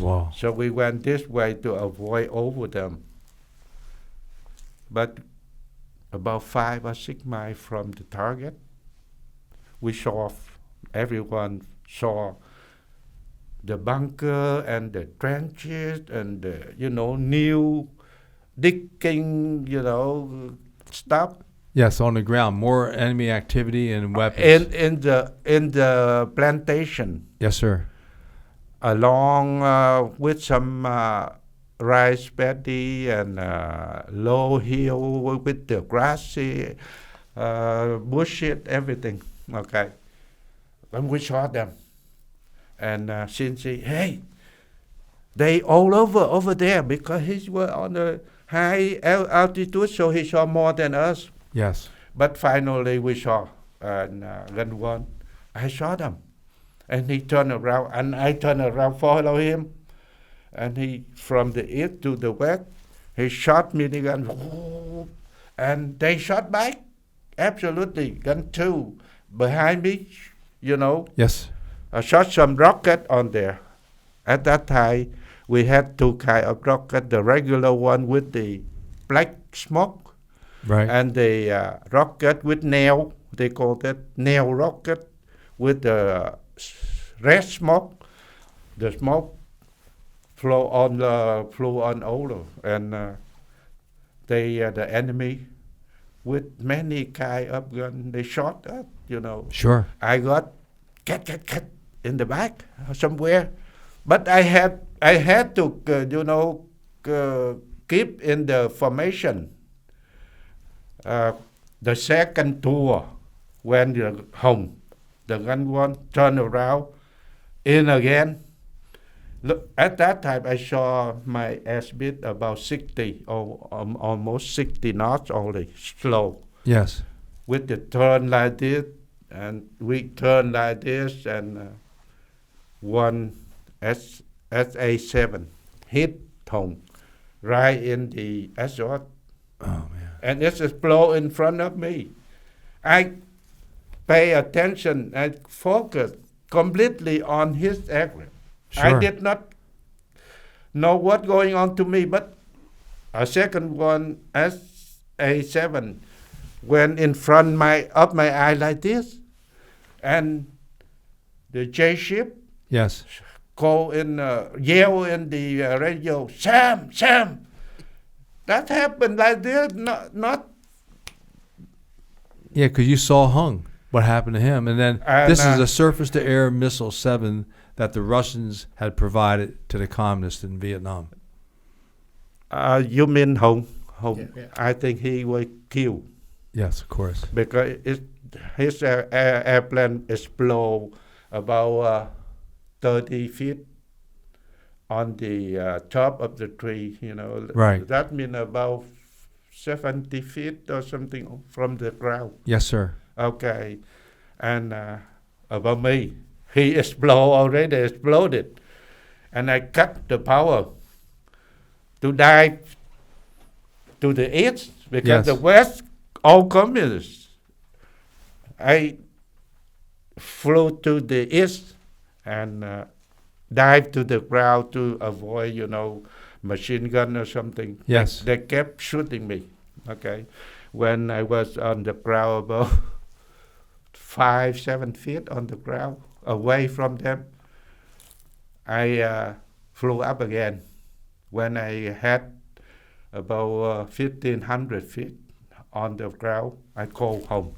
Wow. So we went this way to avoid over them. But about 5 or 6 miles from the target, we saw, everyone saw the bunker and the trenches and the, new digging, stuff. Yes, on the ground, more enemy activity and weapons. In the plantation. Yes, sir. Along with some rice paddy and low hill with the grassy bushes, everything. Okay. And we saw them. And Shinji, hey, they all over there because he was on a high altitude, so he saw more than us. Yes. But finally we saw, and Gun 1, I saw them. And he turned around, and I turned around, follow him. And he, from the east to the west, he shot minigun, and they shot back. Absolutely. Gun 2 behind me, Yes. I shot some rocket on there. At that time, we had 2 kinds of rocket, the regular one with the black smoke. Right. And the rocket with nail, they call that nail rocket, with the red smoke. The smoke flew on over, and the enemy with many kind of gun, they shot us, Sure. I got cut in the back somewhere, but I had to keep in the formation. The second tour, when the Gun 1 turned around, in again. Look, at that time, I saw my airspeed about 60, or almost 60 knots only, slow. Yes. With the turn like this, and we turn like this, and one SA-7 hit home right in the SOG. Oh, man. And it exploded in front of me. I pay attention and focus completely on his aircraft. Sure. I did not know what's going on to me, but a second one, SA-7, went in front of my eye like this, and the J ship Yes. yell in the radio, Sam. That happened like this, not. Yeah, because you saw Hung, what happened to him. And then this is a surface-to-air missile 7 that the Russians had provided to the communists in Vietnam. You mean Hồng? home. I think he was killed. Yes, of course. Because his airplane exploded about 30 feet on the top of the tree, Right. That means about 70 feet or something from the ground. Yes, sir. Okay. And about me, he already exploded. And I cut the power to dive to the east because the west, all communists. I flew to the east and dive to the ground to avoid, machine gun or something. Yes. They kept shooting me. Okay. When I was on the ground about 5-7 feet on the ground, away from them, I flew up again. When I had about 1,500 feet on the ground, I called home.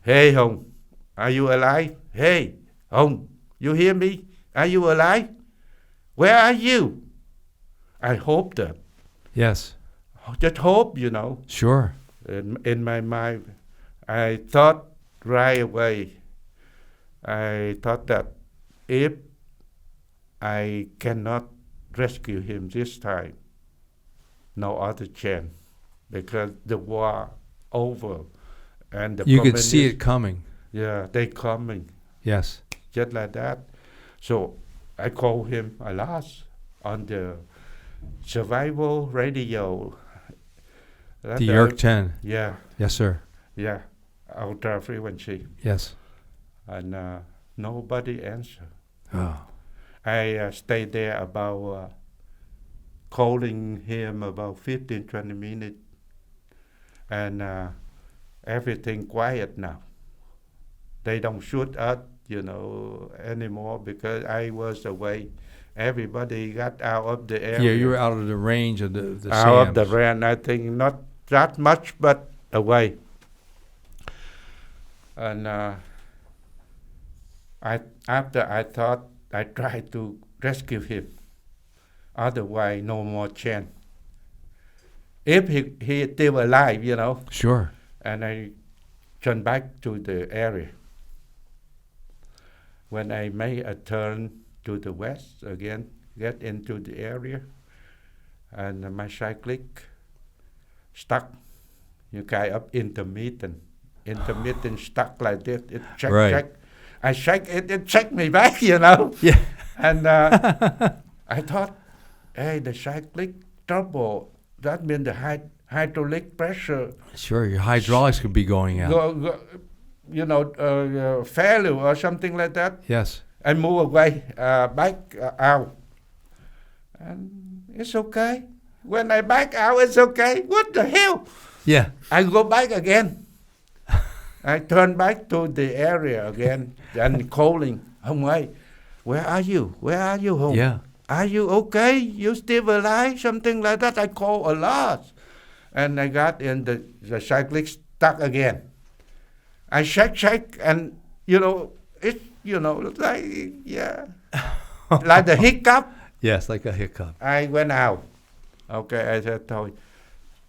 Hey, home, are you alive? Hey, home, you hear me? Are you alive? Where are you? I hope that. Yes. Just hope, Sure. In my mind, I thought right away, I thought that if I cannot rescue him this time, no other chance, because the war over, and you could see it coming. Yeah, they coming. Yes. Just like that. So I called him a lot on the survival radio. The York 10. Yeah. Yes, sir. Yeah, ultra frequency. Yes. And nobody answered. Oh. I stayed there about calling him about 15-20 minutes, and everything quiet now. They don't shoot us, anymore because I was away. Everybody got out of the area. Yeah, you were out of the range of the out of the SAMs. range. I think not that much, but away. And after I thought I tried to rescue him. Otherwise, no more chance. If he is still alive, Sure. And I turned back to the area. When I made a turn to the west again, get into the area, and my cyclic stuck. You guy up intermittent stuck like this. It check. I shake it, it checked me back, Yeah. And I thought, hey, the cyclic trouble, that means the hydraulic pressure. Sure, your hydraulics could be going out. Failure or something like that. Yes. I move away, back out. And it's okay. When I back out, it's okay. What the hell? Yeah. I go back again. I turn back to the area again and calling, Hong, where are you? Where are you, Hong? Yeah. Are you okay? You still alive? Something like that. I call a lot. And I got in the cyclic stuck again. I shake, and, it's, like, yeah, like the hiccup. Yes, like a hiccup. I went out. Okay, I said,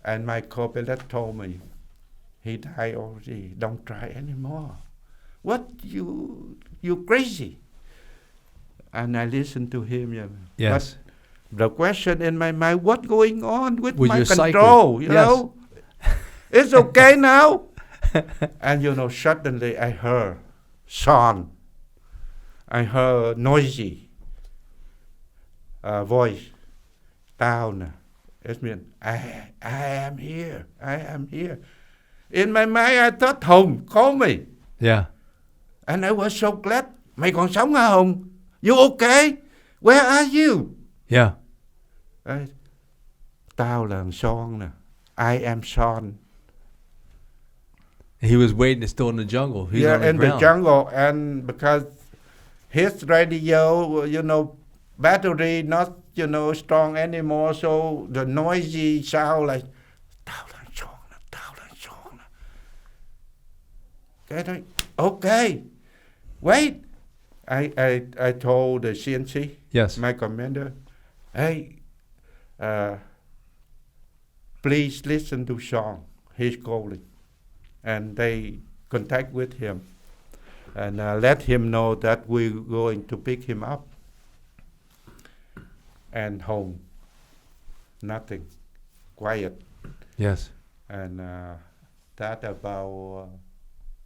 and my co-pilot told me, he died already. Don't try anymore. What? You crazy? And I listened to him. Yeah. Yes. But the question in my mind, what's going on with my your control? cyclic? You know? It's okay now. And suddenly I heard sound. I heard noisy voice. Down. It means, I am here. I am here. In my mind, I thought, Hùng, call me. Yeah. And I was so glad. Mày còn sống hả, Hùng? You okay? Where are you? Yeah. Tao là Son nè. I am Son. He was waiting still in the jungle. He's on the in ground. the jungle. And because his radio, battery not, strong anymore. So the noisy sound like, Tao là Son nè, Tao là Son nè. Okay, wait. I told the CNC, Yes. my commander, hey, please listen to song. He's calling. And they contact with him and let him know that we're going to pick him up. And home, nothing, quiet. Yes. And that about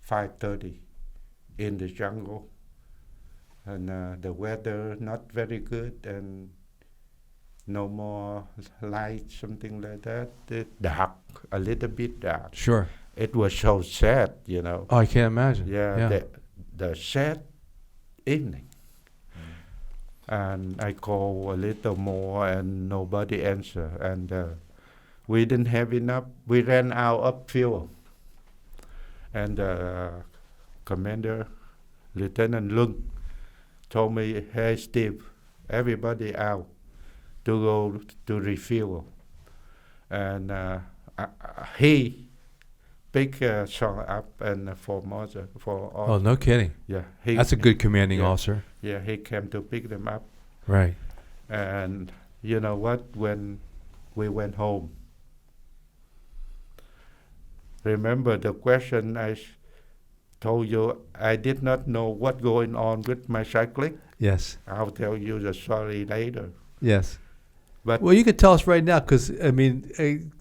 5:30 in the jungle. And the weather not very good and no more light, something like that. It's dark, a little bit dark. Sure. It was so sad, you know. Oh, I can't imagine. Yeah. The sad evening. And I call a little more and nobody answer. And we didn't have enough. We ran out of fuel. And Commander Lieutenant Lung told me, hey Steve, everybody out to go to refuel. And he picked Song up and for all. Oh, no kidding. Yeah, that's a good commanding officer. Yeah, he came to pick them up. Right. And you know what? When we went home, remember the question I told you, I did not know what going on with my cycling? Yes. I'll tell you the story later. Yes. But well, you could tell us right now because, I mean,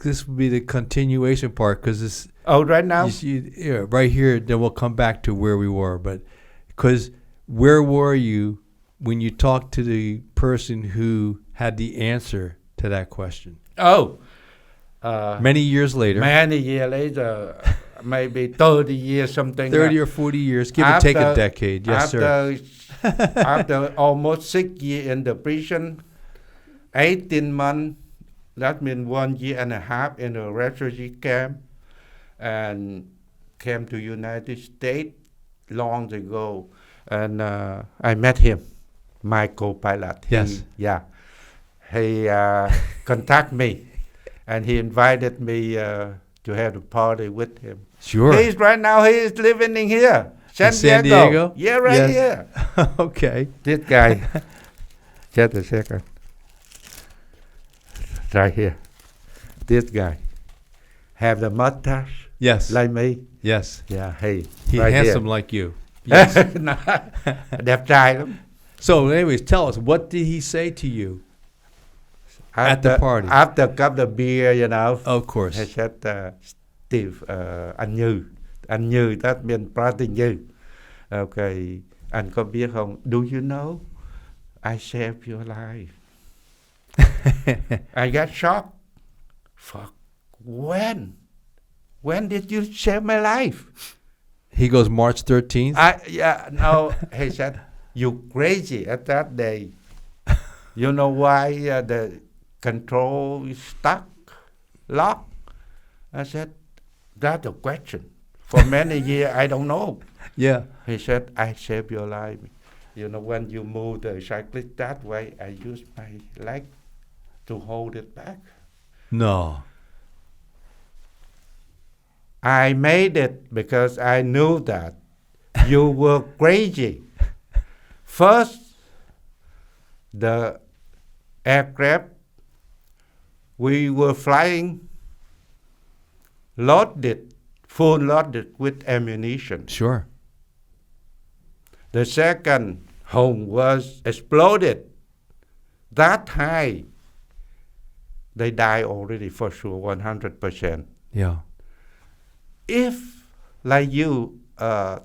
this would be the continuation part because this... Oh, right now? Yeah, right here, then we'll come back to where we were. But because where were you when you talked to the person who had the answer to that question? Oh. Many years later. Many years later. Maybe 30 years, something. 30 or 40 years, give or take a decade. Yes, sir. After almost 6 years in the prison, 18 months, that means 1 year and a half in a refugee camp, and came to United States long ago. And I met him, my co-pilot. Yes. He contacted me, and he invited me to have a party with him. Sure. He is living in here, San Diego. Yeah, right here. Okay. This guy, just a second. Right here. This guy have the mustache. Yes. Like me. Yes. Yeah. He right handsome here. Like you. Yes. Đẹp trai lắm. So, anyways, tell us, what did he say to you at the party? After a cup of beer, you know. Of course. He said, Steve, anh Như, that means brother Như. Okay, anh có biết không? Do you know? I saved your life. I got shocked. Fuck, when? When did you save my life? He goes, March 13th? No, he said, you crazy at that day. You know why the control is stuck, locked? I said, that's a question. For many years, I don't know. Yeah. He said, I saved your life. You know, when you move the cyclist that way, I use my leg to hold it back. No. I made it because I knew that you were crazy. First, the aircraft, we were flying full loaded with ammunition. Sure. The second home was exploded that high. They die already for sure, 100%. Yeah. If, like you,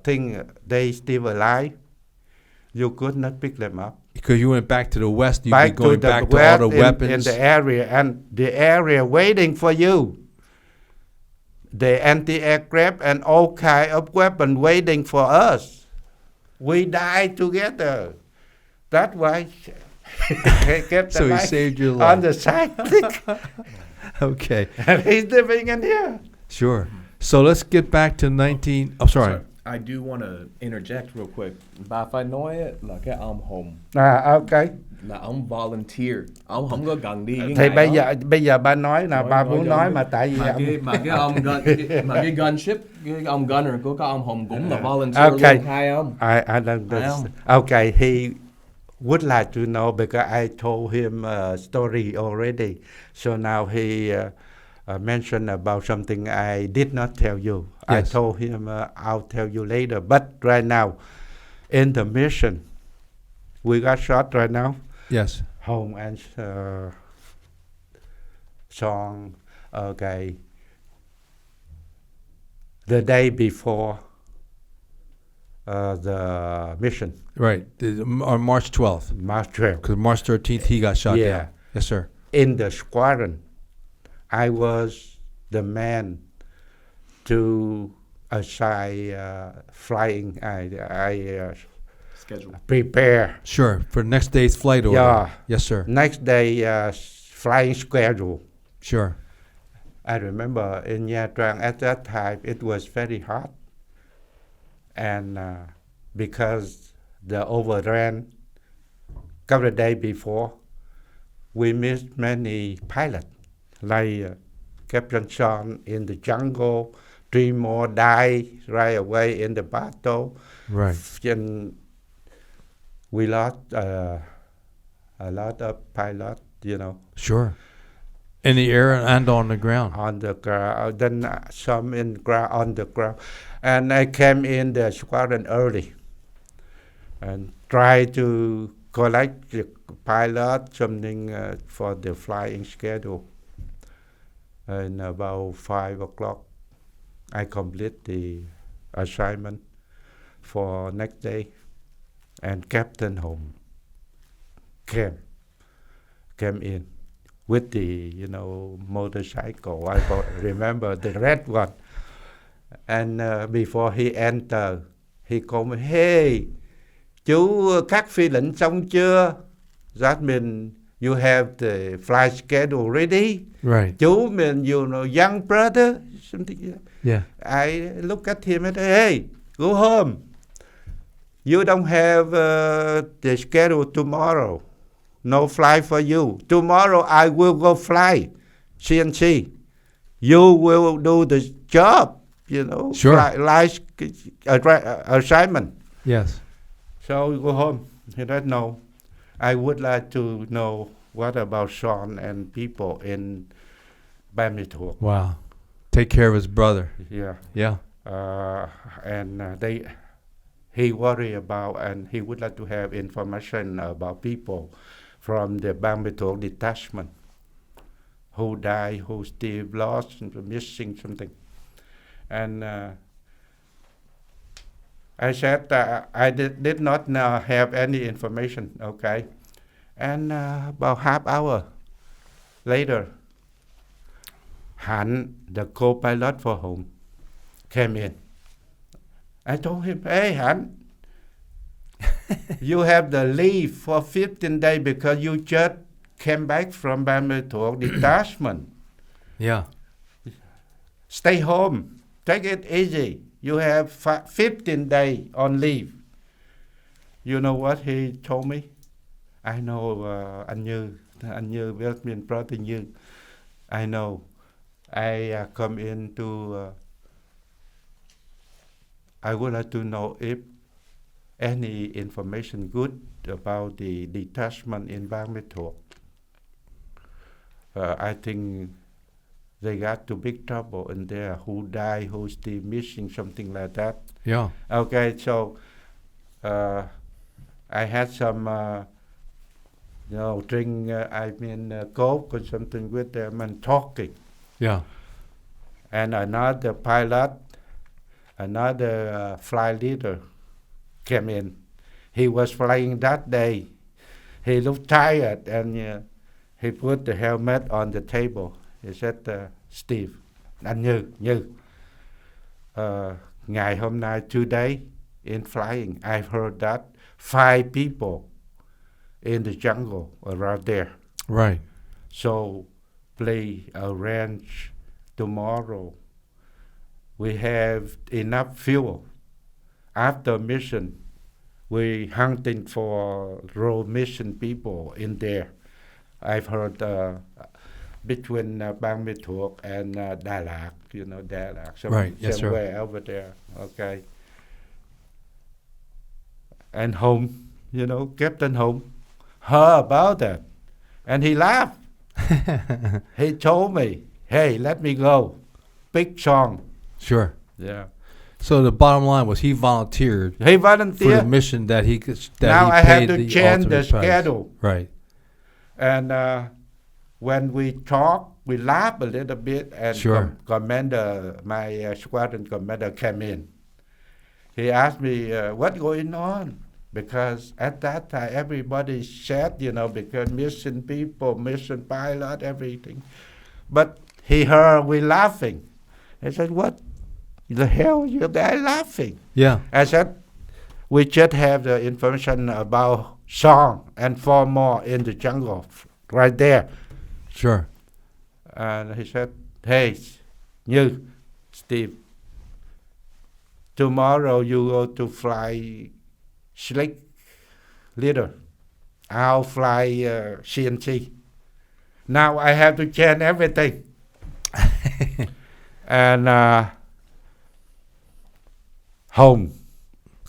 think they still alive, you could not pick them up. Because you went back to the west, you'd be going back to all the weapons. In the area, and the area waiting for you. The anti-aircraft and all kind of weapons waiting for us. We died together. That's why he kept so he saved your life. On the cycling. Okay. And he's living in here. Sure. So let's get back to 19... Oh, sorry. I do want to interject real quick. Bà phải nói là cái ông Hùng ok. là ông volunteer. Ông không có cần đi cái thì ngày bây giờ bà nói là bà muốn nói mà tại vì mà cái ông mà cái gunship, cái ông gunner của cái ông Hùng cũng là volunteer luôn, hai ông. I don't understand. Okay, he would like to know because I told him a story already. So now he mention about something I did not tell you. I Yes. told him I'll tell you later. But right now, in the mission, we got shot right now. Yes. Home and song. Okay. The day before the mission, Right. On March 12th. March 12th. Because March 13th, he got shot Yeah. down. Yes, sir. In the squadron, I was the man to assign flying. I Schedule. prepare. Sure. For next day's flight order. Yeah. Yes, sir. Next day flying schedule. Sure. I remember in Nha Trang at that time it was very hot, and because the overran couple of days before, we missed many pilots, like Captain Sean in the jungle. 3 more died right away in the battle. Right. And we lost a lot of pilots, Sure. In the air and on the ground. on the ground. Then some on the ground. And I came in the squadron early and tried to collect the pilot, something for the flying schedule. And about 5 o'clock, I complete the assignment for next day. And Captain Home came in with the motorcycle. I remember the red one. And before he entered, he called me, "Hey, chú các phi lệnh xong chưa?" That means you have the flight schedule ready. Right. Chú means young brother, something like that. Yeah. I look at him and say, "Hey, go home. You don't have the schedule tomorrow. No flight for you. Tomorrow I will go fly CNC. You will do the job, Sure. flight assignment." Yes. So we go home. He said, "No, I would like to know what about Sean and people in Ban Ma Thuột." Wow. Take care of his brother. Yeah. Yeah. And he worry about, and he would like to have information about people from the Ban Ma Thuột detachment, who died, who still lost, missing something. And I said I did not have any information, okay. And about half hour later, Han, the co-pilot for Home, came in. I told him, "Hey, Han, you have the leave for 15 days because you just came back from Ban Ma Thuột detachment. Yeah. Stay home. Take it easy. You have 15 days on leave." You know what he told me? "I know, anh Như, with me, brother Như. I know. I come in to, I would like to know if any information good about the detachment in Ban Ma Thuột. I think they got to big trouble in there. Who died, who's still missing, something like that." Yeah. Okay, so I had some, drink, Coke or something with them and talking. Yeah. And another pilot, another flight leader came in. He was flying that day. He looked tired, and he put the helmet on the table. He said, "Steve, anh Như, ngày hôm nay, today, in flying, I've heard that 5 people in the jungle around there. Right. So please arrange tomorrow. We have enough fuel. After mission, we hunting for road mission people in there. I've heard between Ban Ma Thuột and Đà Lạt, Đà Lạt, Right, yes, sir. somewhere over there, okay. And Home, Captain Home, heard about that, and he laughed. He told me, hey, let me go. Big song. Sure. Yeah. So the bottom line was he volunteered He for volunteered. the mission that he could. That Now he I paid have to change the ultimate price. schedule. Right. And when we talk, we laugh a little bit, and Sure. commander, my squadron commander came in. He asked me, what's going on? Because at that time, everybody said, because mission people, mission pilot, everything. But he heard we laughing. He said, what the hell you guys laughing? Yeah. I said, we just have the information about song and 4 more in the jungle right there. Sure. And he said, hey, you, Steve, tomorrow you go to fly slick leader. I'll fly CNC. Now I have to change everything. And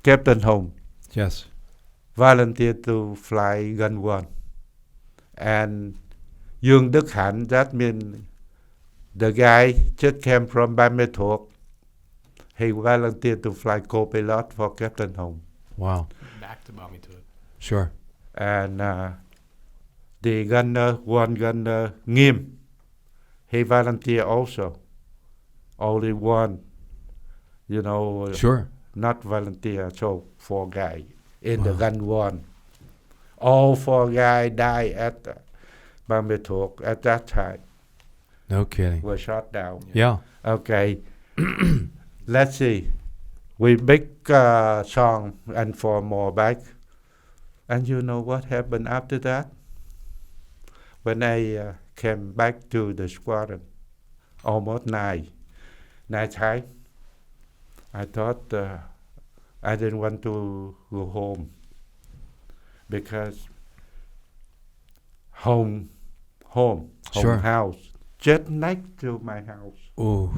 Captain Home, Yes. volunteered to fly Gun 1. And Dương Đức Hạnh, that means the guy just came from Ban Mê Thuộc. He volunteered to fly co-pilot for Captain Home. Wow. Back to Bami to it. Sure. And the gunner, one gunner, Nghiêm, he volunteered also. Only one, Sure. not volunteer, so 4 guys in the gun 1. All 4 guys died at Ban Mê Thuộc at that time. No kidding. Were shot down. Yeah. Okay. Let's see. We big song and 4 more back. And you know what happened after that? When I came back to the squadron, almost night time, I thought I didn't want to go home because home Sure. house, just next to my house. Ooh.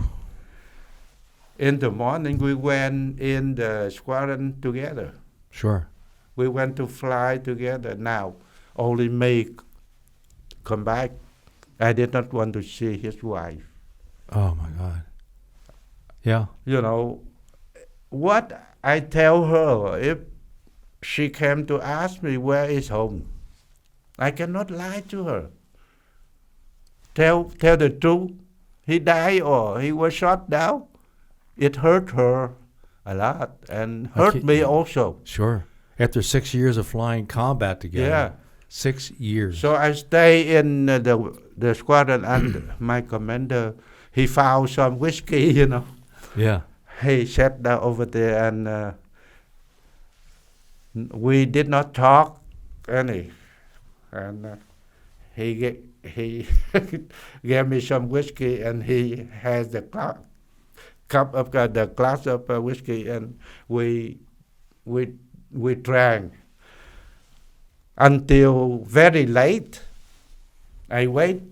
In the morning, we went in the squadron together. Sure. We went to fly together. Now, only me come back. I did not want to see his wife. Oh my God. Yeah. What I tell her if she came to ask me where is home, I cannot lie to her. Tell the truth. He died or he was shot down. It hurt her a lot and hurt me also. Sure. After 6 years of flying combat together. Yeah. 6 years. So I stay in the squadron and my commander, he found some whiskey, Yeah. He sat down over there and we did not talk any. And he gave me some whiskey and he has the glass of whiskey and we drank until very late. I waited.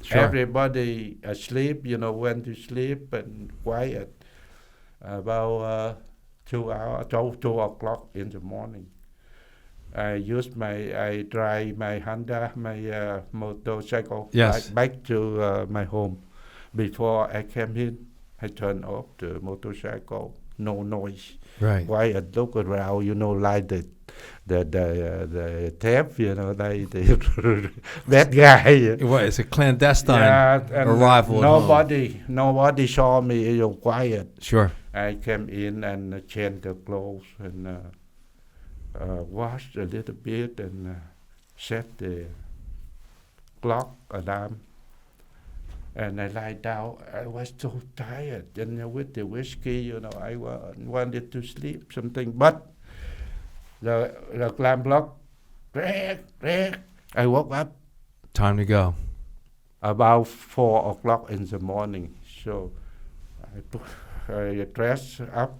Sure. Everybody asleep, went to sleep and quiet. About 2 hours, 2 o'clock in the morning. I drive my Honda, my motorcycle back to my home. Before I came in, I turned off the motorcycle, no noise. Right. Quiet, look around, like the tape, like the bad guy. What? It's a clandestine And arrival. Nobody saw me. Quiet. Sure. I came in and changed the clothes and washed a little bit and set the clock alarm. And I lie down. I was so tired, and with the whiskey, I wanted to sleep something. But the alarm clock, I woke up. Time to go. About 4 o'clock in the morning. So I dressed up,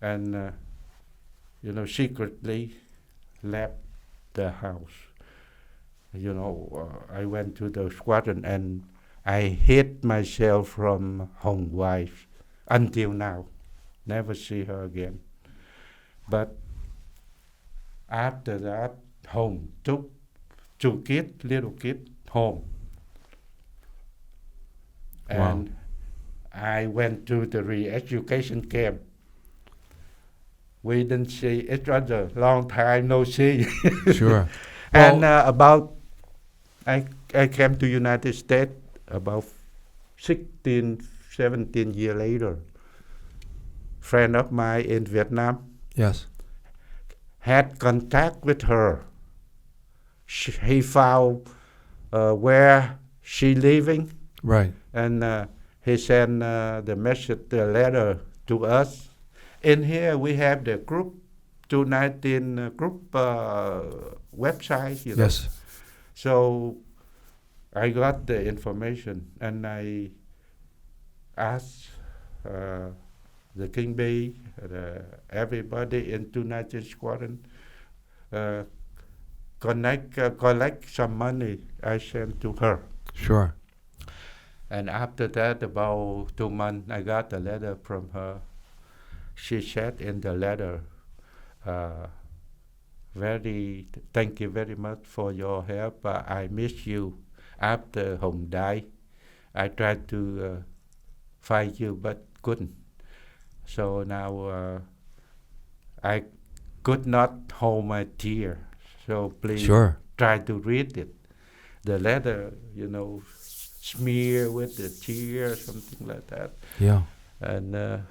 and secretly left the house. I went to the squadron and I hid myself from home wife until now. Never see her again. But after that, home took 2 kids, little kids, home. And I went to the re-education camp. We didn't see each other long time, no see. Sure. And I came to United States about 16, 17 years later. Friend of mine in Vietnam. Yes. Had contact with her. He found where she living. Right. And he sent the letter to us. In here we have the group 219 group website. You know. Yes. So I got the information and I asked the Kingbee, everybody in 219 Squadron, collect some money. I sent to her. Sure. And after that, about 2 months, I got a letter from her. She said in the letter, thank you very much for your help. I miss you after Hồng died. I tried to find you, but couldn't. So now I could not hold my tear. So please try to read it. The letter, you know, smear with the tear, something like that. Yeah. And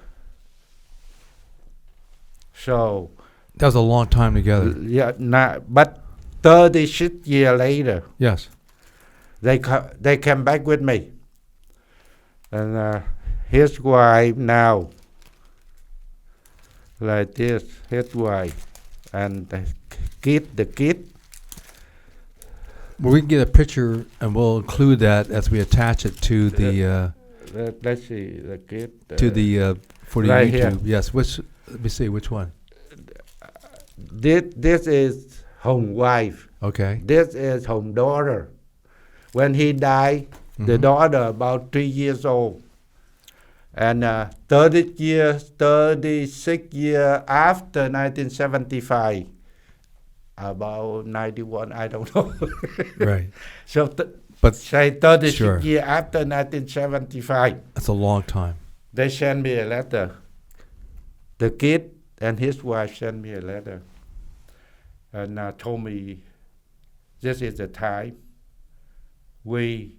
so that was a long time together. Yeah, but 36 years later, yes, they came back with me, and his wife now, like this, his wife, and the kid. Well, we can get a picture, and we'll include that as we attach it to the. Let's see the kid. To the for the right YouTube. Here. Yes. Let me see which one. This is Hồng wife. Okay. This is Hồng daughter. When he died, the daughter about 3 years old, and 36 years after 1975, about 91, I don't know. Right. So, but say 36 years after 1975. That's a long time. They sent me a letter. The kid and his wife sent me a letter and told me this is the time we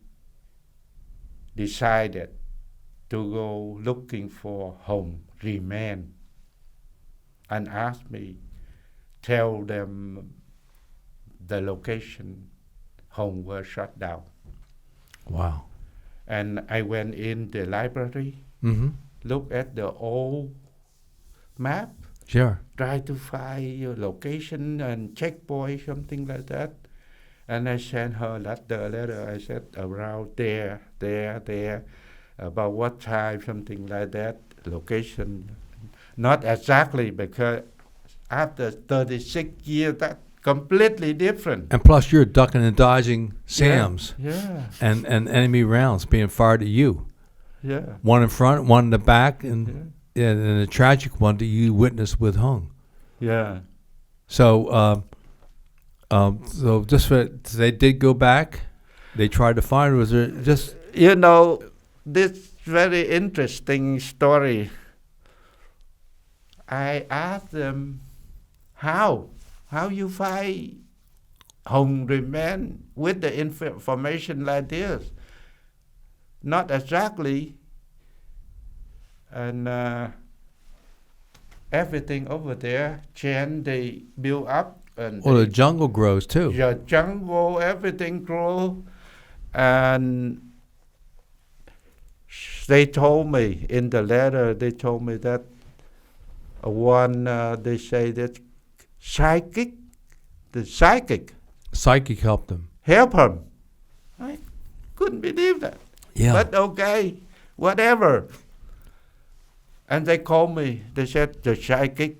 decided to go looking for Hồng remain, and asked me tell them the location Hồng was shut down. Wow. And I went in the library, look at the old map, try to find your location and checkpoint, something like that. And I sent her a letter. I said around there, about what time, something like that, location. Not exactly, because after 36 years, that's completely different. And plus, you're ducking and dodging SAMs and enemy rounds being fired at you. Yeah. One in front, one in the back, and a tragic one that you witnessed with Hồng. Yeah. So, so just they did go back. They tried to find her. Was there just this very interesting story. I asked them how you find Hồng remain with the information like this. Not exactly, and everything over there, they build up. And the jungle grows too. Yeah, jungle, everything grows. And they told me in the letter, they told me that they say that the psychic helped them. Help him. I couldn't believe that. Yeah. But okay, whatever. And they called me. They said the psychic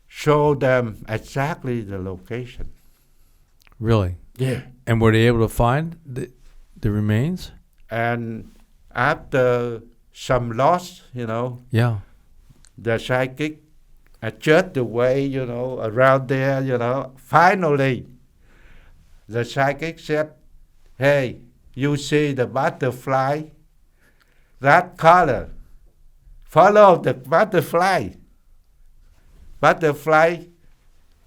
showed them exactly the location. Really? Yeah. And were they able to find the remains? And after some loss, the psychic adjust the way, around there, finally, the psychic said, hey, you see the butterfly, that color, follow the butterfly. Butterfly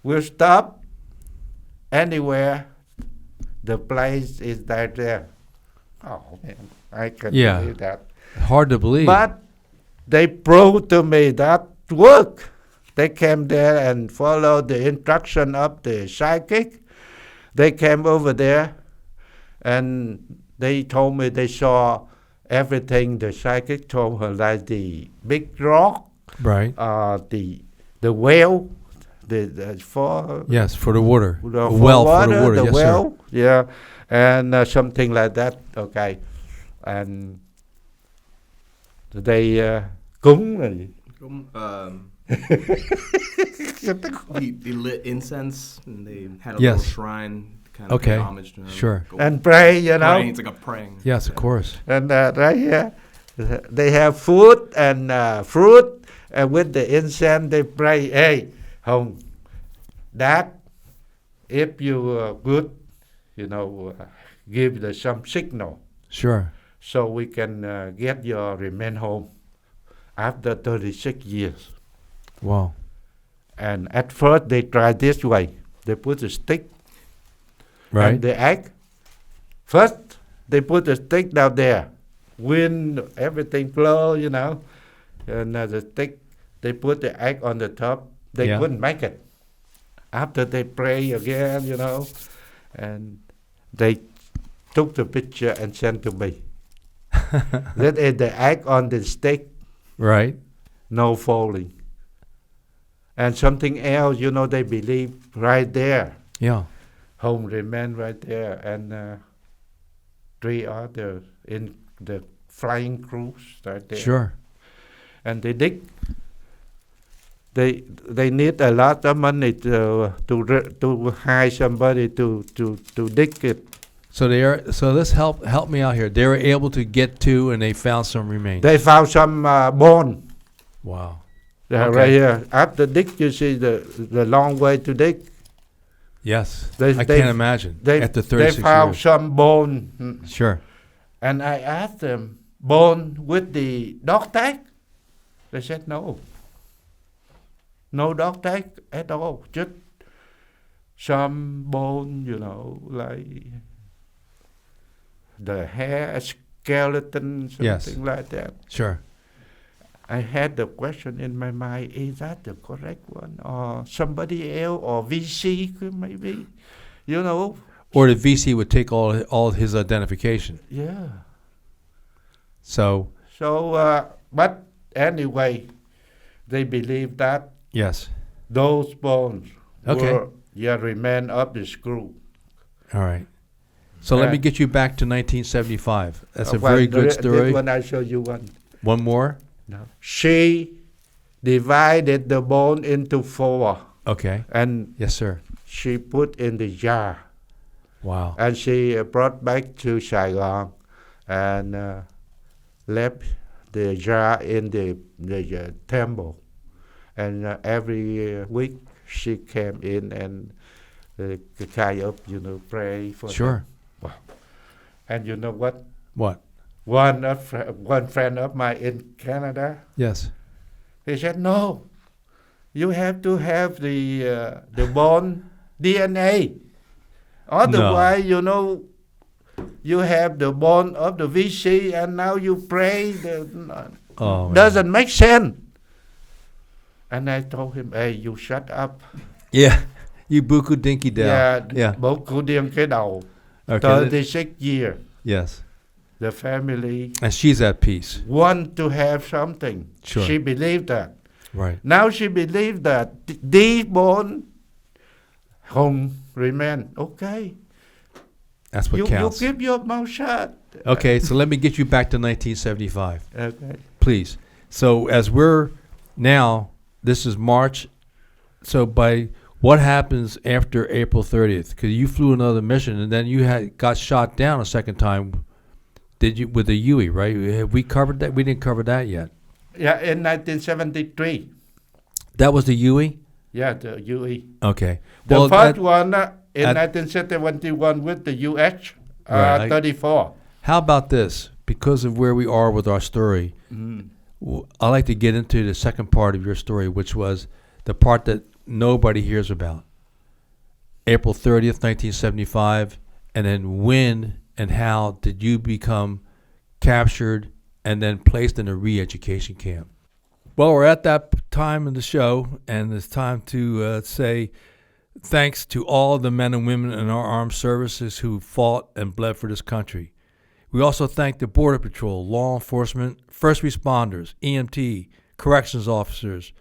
will stop anywhere. The place is there. Oh man, I can believe that. Hard to believe. But they proved to me that work. They came there and followed the instruction of the psychic. They came over there and they told me they saw everything the psychic told her, like the big rock, right? The well, for for the water, the well water, for the water, the yes, well, sir. yeah, and something like that. Okay, and they cúng. They lit incense and they had a little shrine, kind of pay homage to him. Sure. And pray, you know. Praying, it's like a praying. Yes, of course. And right here, they have food and fruit, and with the incense they pray. Hey, Hồng, Dad, if you are good, you know, give some signal. Sure. So we can get your remain home after 36 years. Wow. And at first they tried this way. They put a stick and the egg. First they put a stick down there. Wind, everything flow, you know. And the stick, they put the egg on the top. They couldn't make it. After they pray again, you know. And they took the picture and sent to me. That is the egg on the stick. Right. No falling. And something else, you know, they believe right there. Yeah. Home remain right there. And 3 others in the flying cruise right there. Sure. And they dig. They need a lot of money to hire somebody to dig it. So this help me out here. They were able to get to, and they found some remains. They found some bone. Wow. Right here. After dig, you see the long way to dig. Yes. I can't imagine. After 36 years. They found some bone. Sure. And I asked them, bone with the dog tag? They said no. No dog tag at all. Just some bone, you know, like the hair, skeleton, something like that. Sure. I had the question in my mind, is that the correct one? Or somebody else, or VC maybe, you know? Or the VC would take all his identification. Yeah. So, but anyway, they believe that those bones were remain of the screw. All right. So let me get you back to 1975. That's a very good story. When I show you one. One more? No. She divided the bone into 4. Okay. And yes, sir. She put in the jar. Wow. And she brought back to Saigon and left the jar in the temple. And every week she came in and kind of, you know, pray for them. Wow. And you know what? What? One friend of mine in Canada. Yes. He said, no, you have to have the bone DNA. Otherwise, you know, you have the bone of the VC and now you pray. Doesn't make sense. And I told him, hey, you shut up. Yeah. You buku dinky down. Yeah. Buku dinky down. Okay. 36 years. Yes. The family. And she's at peace. Want to have something. Sure. She believed that. Right. Now she believed that the bone home remain. Okay. That's what counts. You keep your mouth shut. Okay, so let me get you back to 1975. Okay. Please. So as we're now, this is March. So by what happens after April 30th? Because you flew another mission and then you got shot down a second time. Did you with the Huey, right? Have we covered that? We didn't cover that yet. Yeah, in 1973. That was the Huey? Yeah, the Huey. Okay. The first one in 1971 with the UH 34. How about this? Because of where we are with our story, I'd like to get into the second part of your story, which was the part that nobody hears about. April 30th, 1975, and then when and how did you become captured and then placed in a re-education camp? Well, we're at that time in the show, and it's time to say thanks to all the men and women in our armed services who fought and bled for this country. We also thank the Border Patrol, law enforcement, first responders, EMT, corrections officers,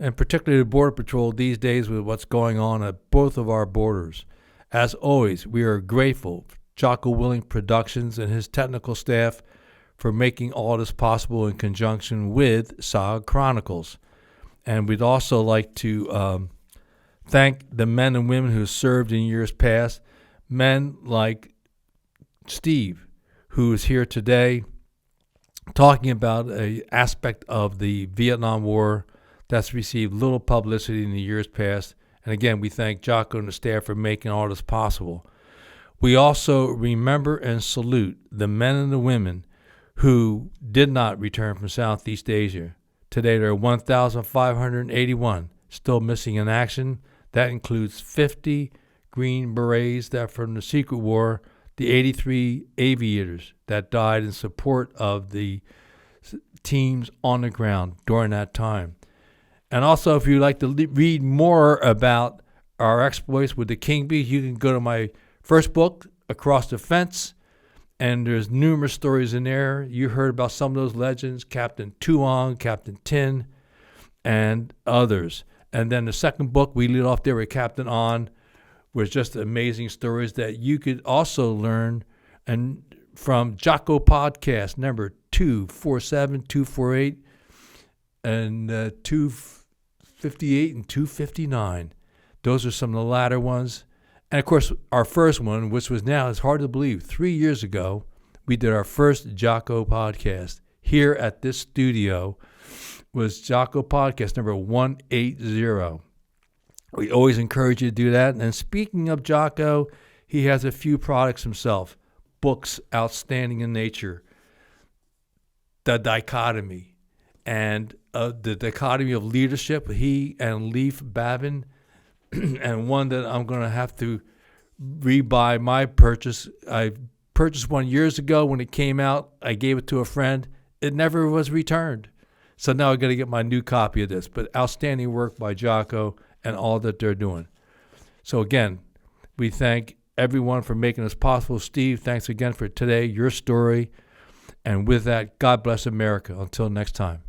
and particularly the Border Patrol these days with what's going on at both of our borders. As always, we are grateful for Jocko Willink Productions and his technical staff for making all this possible in conjunction with SOG Chronicles. And we'd also like to thank the men and women who served in years past, men like Steve, who is here today talking about an aspect of the Vietnam War that's received little publicity in the years past. And again, we thank Jocko and the staff for making all this possible. We also remember and salute the men and the women who did not return from Southeast Asia. Today there are 1,581 still missing in action. That includes 50 Green Berets that from the Secret War, the 83 aviators that died in support of the teams on the ground during that time. And also, if you'd like to read more about our exploits with the Kingbees, you can go to my first book, Across the Fence, and there's numerous stories in there. You heard about some of those legends, Captain Duong, Captain Tin, and others. And then the second book, we lead off there with Captain On, was just amazing stories that you could also learn and from Jocko Podcast, number 247, 248, and 258 and 259. Those are some of the latter ones. And, of course, our first one, which was now, it's hard to believe, 3 years ago, we did our first Jocko Podcast. Here at this studio was Jocko Podcast number 180. We always encourage you to do that. And speaking of Jocko, he has a few products himself. Books, outstanding in nature. The Dichotomy. And the Dichotomy of Leadership, he and Leif Babin. And one that I'm going to have to rebuy my purchase. I purchased one years ago when it came out. I gave it to a friend. It never was returned. So now I got to get my new copy of this. But outstanding work by Jocko and all that they're doing. So again, we thank everyone for making this possible. Steve, thanks again for today, your story. And with that, God bless America. Until next time.